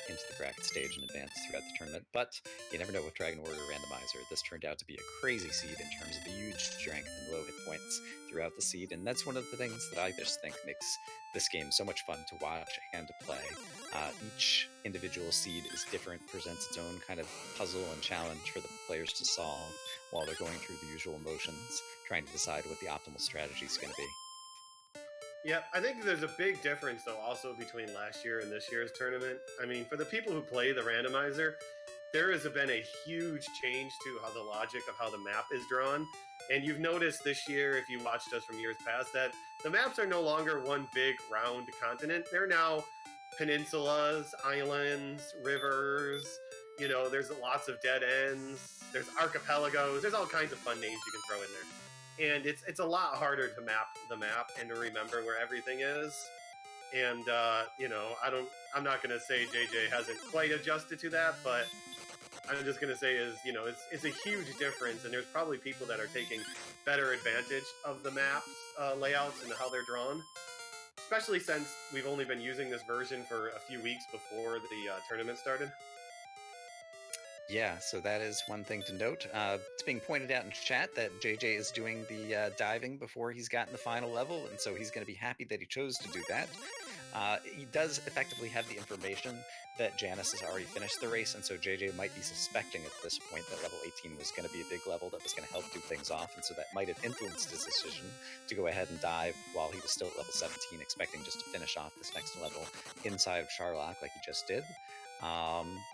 into the bracket stage and advance throughout the tournament. But you never know with Dragon Warrior Randomizer. This turned out to be a crazy seed in terms of the huge strength and low hit points throughout the seed, and that's one of the things that I just think makes this game so much fun to watch and to play. Each individual seed is different, presents its own kind of puzzle and challenge for the players to solve while they're going through the usual motions, trying to decide what the optimal strategy is going to be. Yeah, I think there's a big difference, though, also between last year and this year's tournament. I mean, for the people who play the randomizer, there has been a huge change to how the logic of how the map is drawn. And you've noticed this year, if you watched us from years past, that the maps are no longer one big round continent. They're now peninsulas, islands, rivers. You know, there's lots of dead ends. There's archipelagos. There's all kinds of fun names you can throw in there. And it's a lot harder to map the map and to remember where everything is. And you know, I'm not gonna say JJ hasn't quite adjusted to that, but I'm just gonna say is, you know, it's a huge difference, and there's probably people that are taking better advantage of the maps layouts and how they're drawn. Especially since we've only been using this version for a few weeks before the tournament started. Yeah, so that is one thing to note. It's being pointed out in chat that JJ is doing the diving before he's gotten the final level, and so he's going to be happy that he chose to do that. He does effectively have the information that Janus has already finished the race, and so JJ might be suspecting at this point that level 18 was going to be a big level that was going to help do things off, and so that might have influenced his decision to go ahead and dive while he was still at level 17, expecting just to finish off this next level inside of Charlock like he just did.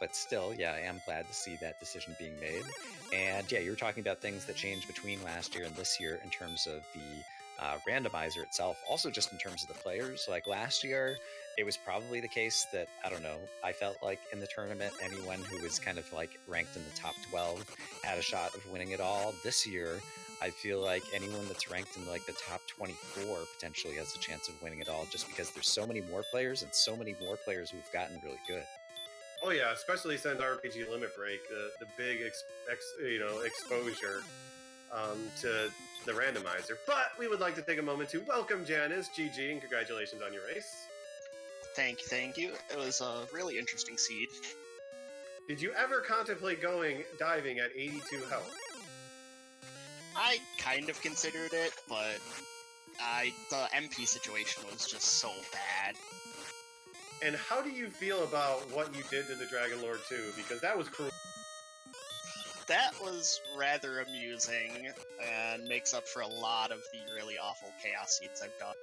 But still, yeah, I am glad to see that decision being made. And yeah, you were talking about things that changed between last year and this year in terms of the randomizer itself, also just in terms of the players. Like last year, it was probably the case that, I don't know, I felt like in the tournament, anyone who was kind of like ranked in the top 12 had a shot of winning it all. This year, I feel like anyone that's ranked in like the top 24 potentially has a chance of winning it all, just because there's so many more players and so many more players who've gotten really good. Oh yeah, especially since RPG Limit Break, the big exposure to the randomizer. But we would like to take a moment to welcome Janus, GG, and congratulations on your race. Thank you. It was a really interesting seed. Did you ever contemplate going diving at 82 health? I kind of considered it, but the MP situation was just so bad. And how do you feel about what you did to the Dragon Lord 2? Because that was cruel. That was rather amusing, and makes up for a lot of the really awful Chaos Seeds I've done.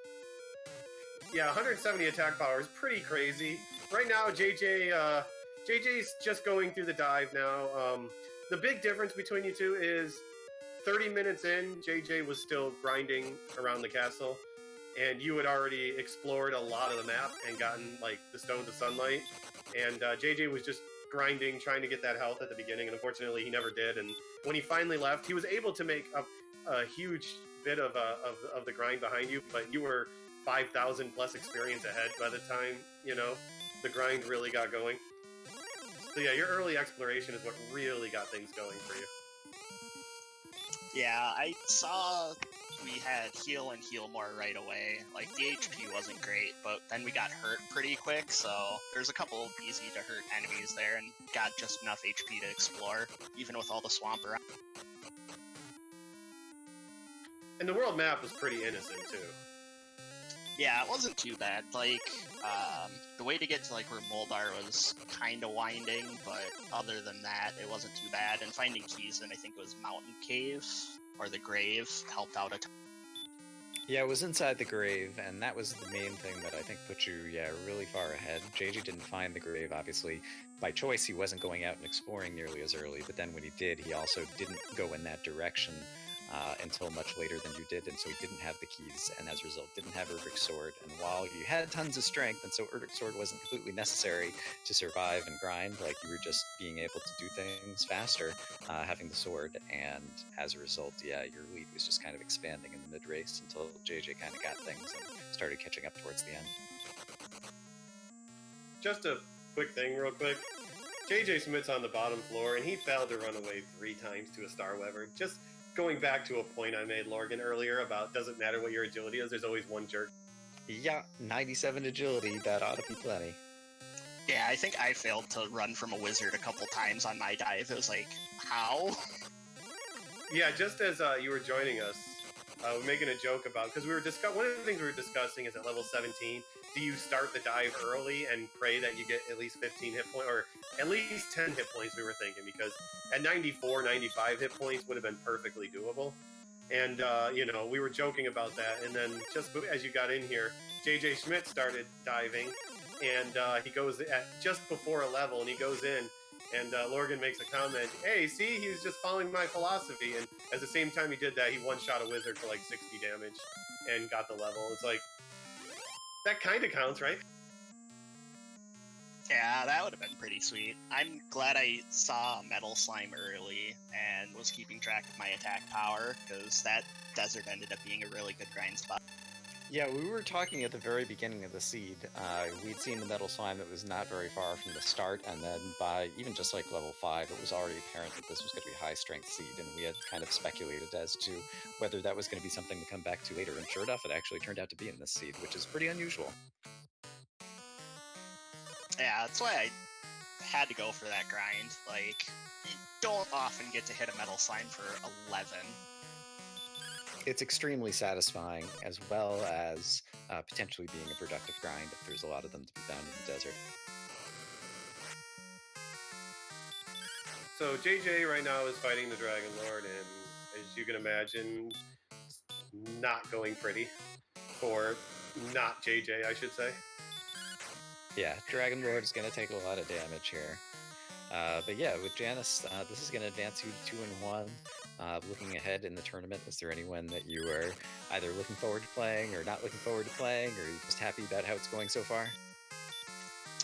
Yeah, 170 attack power is pretty crazy. Right now, JJ's just going through the dive now. The big difference between you two is 30 minutes in, JJ was still grinding around the castle, and you had already explored a lot of the map and gotten like the Stones of Sunlight, and JJ was just grinding, trying to get that health at the beginning, and unfortunately he never did. And when he finally left, he was able to make up a huge bit of the grind behind you, but you were 5,000 plus experience ahead by the time, you know, the grind really got going. So yeah, your early exploration is what really got things going for you. Yeah, I saw we had heal and heal more right away. Like, the HP wasn't great, but then we got hurt pretty quick, so there's a couple easy to hurt enemies there, and got just enough HP to explore, even with all the swamp around. And the world map was pretty innocent, too. Yeah, it wasn't too bad. Like, the way to get to like where Moldar was kind of winding, but other than that, it wasn't too bad. And finding keys in, I think it was Mountain Cave or the Grave, helped out a ton. Yeah, it was inside the grave, and that was the main thing that I think put you, really far ahead. JJ didn't find the grave, obviously. By choice, he wasn't going out and exploring nearly as early, but then when he did, he also didn't go in that direction until much later than you did, and so he didn't have the keys, and as a result, didn't have Erdrick's sword. And while you had tons of strength, and so Erdrick's sword wasn't completely necessary to survive and grind, like you were just being able to do things faster, having the sword, and as a result, your lead was just kind of expanding in the mid-race until JJ kind of got things and started catching up towards the end. Just a quick thing real quick. Jjschmidt's on the bottom floor, and he failed to run away 3 times to a Star Weaver. Just going back to a point I made, Lorgan, earlier about doesn't matter what your agility is, there's always one jerk. Yeah, 97 agility, that ought to be plenty. Yeah, I think I failed to run from a wizard a couple times on my dive. It was like, how? Yeah, just as you were joining us, we're making a joke about, because we were one of the things we were discussing is at level 17, do you start the dive early and pray that you get at least 15 hit points, or at least 10 hit points, we were thinking, because at 94, 95 hit points would have been perfectly doable. And, we were joking about that, and then just as you got in here, Jjschmidt started diving, and he goes at just before a level, and he goes in, and Lorgan makes a comment, hey, see, he was just following my philosophy, and at the same time he did that, he one-shot a wizard for like 60 damage and got the level. It's like, that kind of counts, right? Yeah, that would have been pretty sweet. I'm glad I saw Metal Slime early and was keeping track of my attack power, because that desert ended up being a really good grind spot. Yeah, we were talking at the very beginning of the seed. We'd seen the metal slime that was not very far from the start, and then by even just like level 5, it was already apparent that this was going to be a high strength seed, and we had kind of speculated as to whether that was going to be something to come back to later. And sure enough, it actually turned out to be in this seed, which is pretty unusual. Yeah, that's why I had to go for that grind. Like, you don't often get to hit a metal slime for 11. It's extremely satisfying, as well as potentially being a productive grind if there's a lot of them to be found in the desert. So JJ right now is fighting the Dragon Lord, and as you can imagine, not going pretty for not JJ, I should say. Yeah, Dragon Lord is going to take a lot of damage here. But yeah, with Janus, this is going to advance you to 2-1. Looking ahead in the tournament, is there anyone that you are either looking forward to playing or not looking forward to playing, or are you just happy about how it's going so far?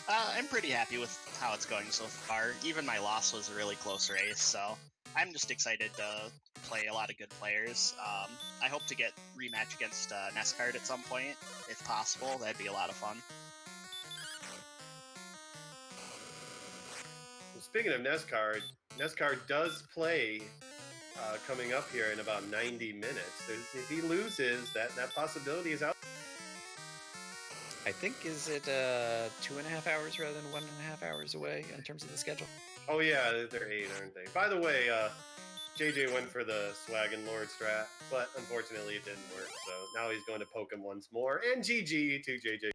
I'm pretty happy with how it's going so far. Even my loss was a really close race, so I'm just excited to play a lot of good players. I hope to get rematch against Nescard at some point, if possible. That'd be a lot of fun. Well, speaking of Nescard does play coming up here in about 90 minutes. If he loses, that possibility is out. I think, is it 2.5 hours rather than 1.5 hours away in terms of the schedule? Oh yeah, they're 8, aren't they? By the way, JJ went for the Swaggin' Lord strat, but unfortunately it didn't work, so now he's going to poke him once more, and GG to JJ.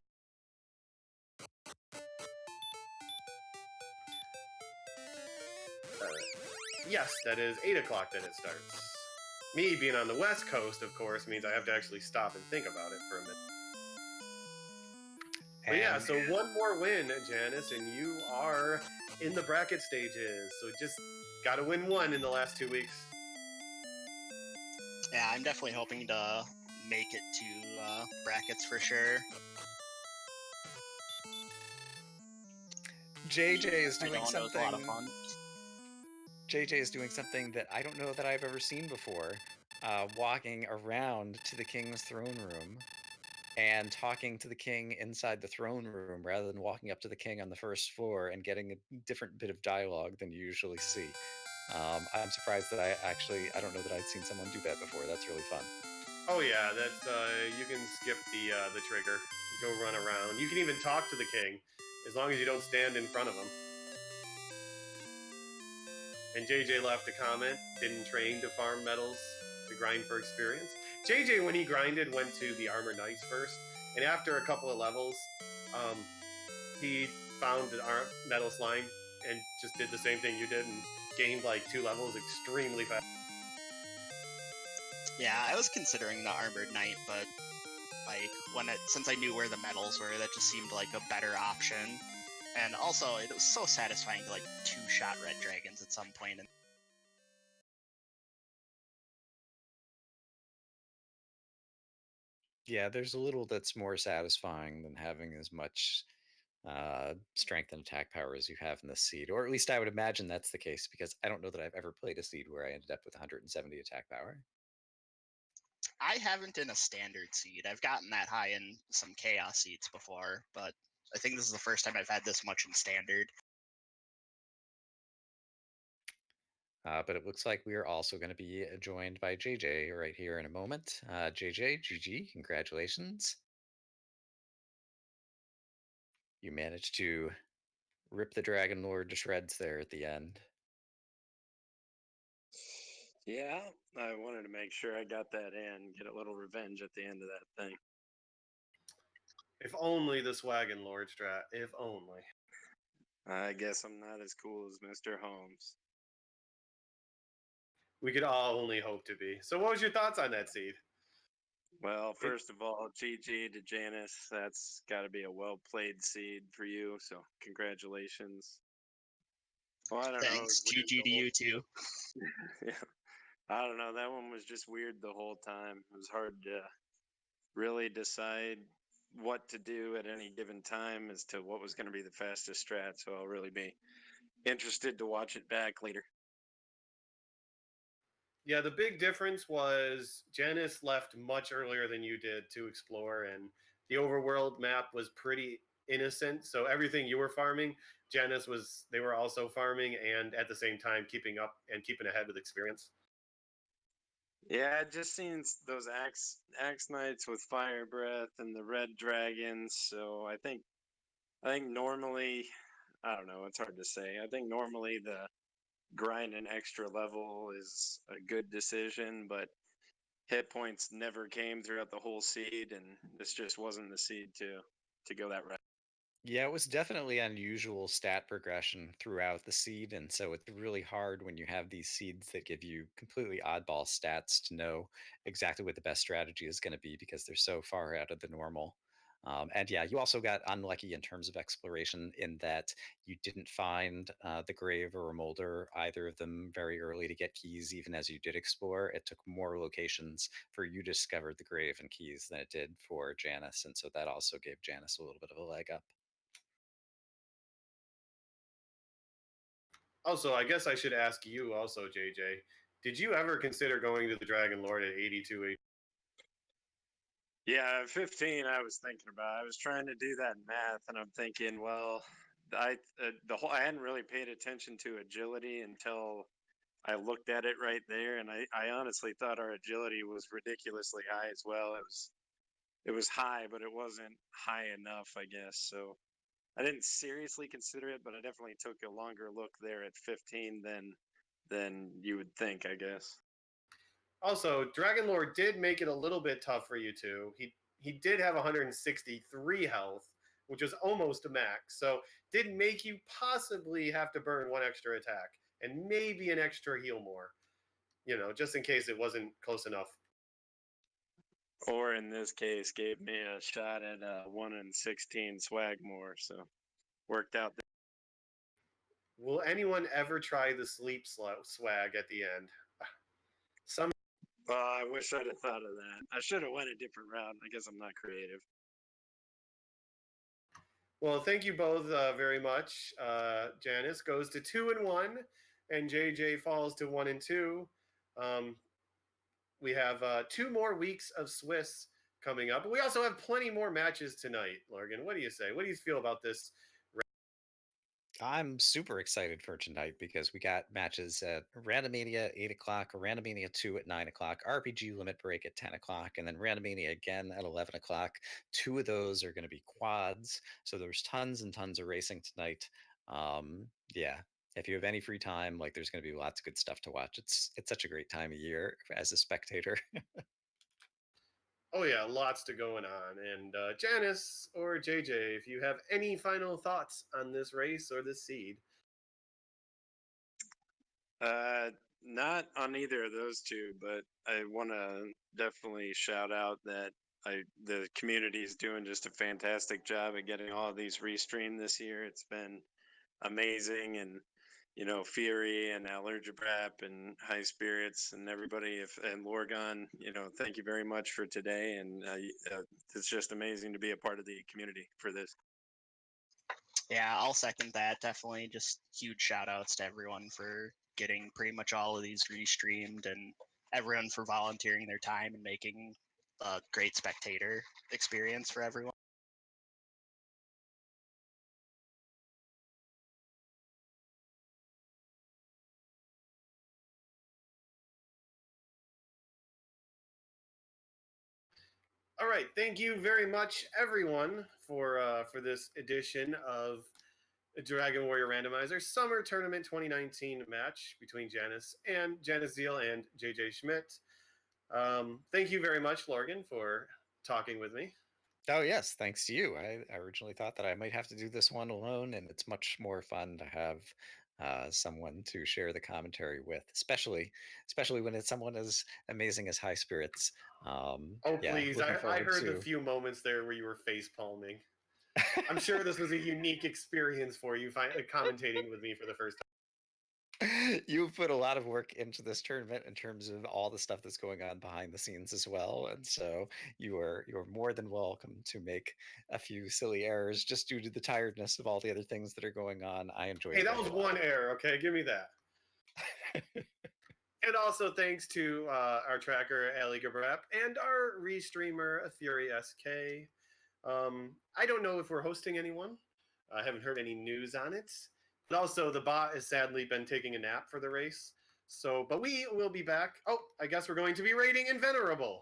Yes, that is 8 o'clock that it starts. Me being on the West Coast, of course, means I have to actually stop and think about it for a minute. But yeah, so one more win, Janus, and you are in the bracket stages. So just gotta win one in the last 2 weeks. Yeah, I'm definitely hoping to make it to brackets for sure. JJ is doing It was a lot of fun. JJ is doing something that I don't know that I've ever seen before, walking around to the king's throne room and talking to the king inside the throne room rather than walking up to the king on the first floor and getting a different bit of dialogue than you usually see. I'm surprised that I don't know that I'd seen someone do that before. That's really fun. Oh yeah, that's you can skip the trigger, go run around. You can even talk to the king, as long as you don't stand in front of him. And JJ left a comment, didn't train to farm medals, to grind for experience. JJ, when he grinded, went to the Armor Knights first, And after a couple of levels, um, he found an metal slime and just did the same thing you did and gained like 2 levels extremely fast. Yeah, I was considering the Armored Knight, but like since I knew where the medals were, that just seemed like a better option. And also, it was so satisfying to like two-shot red dragons at some point. Yeah, there's a little that's more satisfying than having as much strength and attack power as you have in the seed, or at least I would imagine that's the case because I don't know that I've ever played a seed where I ended up with 170 attack power. I haven't in a standard seed. I've gotten that high in some chaos seeds before, but I think this is the first time I've had this much in standard. But it looks like we are also going to be joined by JJ right here in a moment. JJ, GG, congratulations. You managed to rip the Dragon Lord to shreds there at the end. Yeah, I wanted to make sure I got that in, get a little revenge at the end of that thing. If only the Swaggin Lord strat. If only. I guess I'm not as cool as Mr. Holmes. We could all only hope to be. So, what was your thoughts on that seed? Well, first of all, GG to Janus. That's got to be a well played seed for you. So, congratulations. Well, I don't know. Thanks. GG to you too. Yeah. I don't know. That one was just weird the whole time. It was hard to really decide what to do at any given time as to what was going to be the fastest strat. So, I'll really be interested to watch it back later. Yeah, the big difference was Janus left much earlier than you did to explore, and the overworld map was pretty innocent. So everything you were farming, Janus was they were also farming and at the same time keeping up and keeping ahead with experience. Yeah, I just seen those axe knights with fire breath and the red dragons. So I think normally, I don't know. It's hard to say. I think normally the grind an extra level is a good decision, but hit points never came throughout the whole seed, and this just wasn't the seed to go that route. Yeah, it was definitely unusual stat progression throughout the seed, and so it's really hard when you have these seeds that give you completely oddball stats to know exactly what the best strategy is going to be because they're so far out of the normal. And yeah, you also got unlucky in terms of exploration in that you didn't find the Grave or Molder, either of them, very early to get keys, even as you did explore. It took more locations for you to discover the Grave and keys than it did for Janus, and so that also gave Janus a little bit of a leg up. Also, I guess I should ask you also, JJ. Did you ever consider going to the Dragon Lord at 82? Yeah, 15. I was thinking about. I was trying to do that math, and I'm thinking, well, I hadn't really paid attention to agility until I looked at it right there, and I honestly thought our agility was ridiculously high as well. It was high, but it wasn't high enough, I guess. So I didn't seriously consider it, but I definitely took a longer look there at 15 than you would think, I guess. Also, Dragon Lord did make it a little bit tough for you too. He did have 163 health, which was almost a max. So did make you possibly have to burn one extra attack and maybe an extra heal more. You know, just in case it wasn't close enough. Or in this case, gave me a shot at 1 in 16 swag more, so worked out. Will anyone ever try the sleep swag at the end? Some. I wish I'd have thought of that. I should have went a different route. I guess I'm not creative. Well, thank you both very much. Janus goes to 2-1, and JJ falls to 1-2. We have 2 more weeks of Swiss coming up. But we also have plenty more matches tonight, Lorgan. What do you say? What do you feel about this? I'm super excited for tonight because we got matches at Randomania 8 o'clock, Randomania 2 at 9 o'clock, RPG Limit Break at 10 o'clock, and then Randomania again at 11 o'clock. 2 of those are going to be quads. So there's tons and tons of racing tonight. Yeah, if you have any free time, like there's going to be lots of good stuff to watch. It's such a great time of year as a spectator. Oh yeah, lots to going on. And Janus or JJ, if you have any final thoughts on this race or this seed. Not on either of those two, but I want to definitely shout out that the community is doing just a fantastic job at getting all of these restreamed this year. It's been amazing, and Fury and Allergibrap and Highspirits and everybody, and Lorgon, thank you very much for today, and it's just amazing to be a part of the community for this. Yeah, I'll second that. Definitely just huge shout outs to everyone for getting pretty much all of these restreamed and everyone for volunteering their time and making a great spectator experience for everyone. All right, thank you very much, everyone, for this edition of Dragon Warrior Randomizer Summer Tournament 2019 match between JanusZeal and Jjschmidt. Thank you very much, Lorgan, for talking with me. Oh yes, thanks to you. I originally thought that I might have to do this one alone, and it's much more fun to have someone to share the commentary with, especially when it's someone as amazing as Highspirits. Oh, Yeah, please. looking I forward heard to the few moments there where you were face palming. I'm sure this was a unique experience for you commentating with me for the first time. You've put a lot of work into this tournament in terms of all the stuff that's going on behind the scenes as well, and so you're more than welcome to make a few silly errors just due to the tiredness of all the other things that are going on. I enjoyed it. Hey, that was one error, okay? Give me that. And also thanks to our tracker, Allergibrap, and our restreamer, Fury SK. I don't know if we're hosting anyone. I haven't heard any news on it. But also, the bot has sadly been taking a nap for the race. So, but we will be back. Oh, I guess we're going to be rating Invenerable.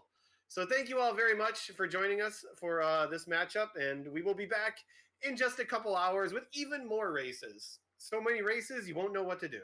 So thank you all very much for joining us for this matchup, and we will be back in just a couple hours with even more races. So many races, you won't know what to do.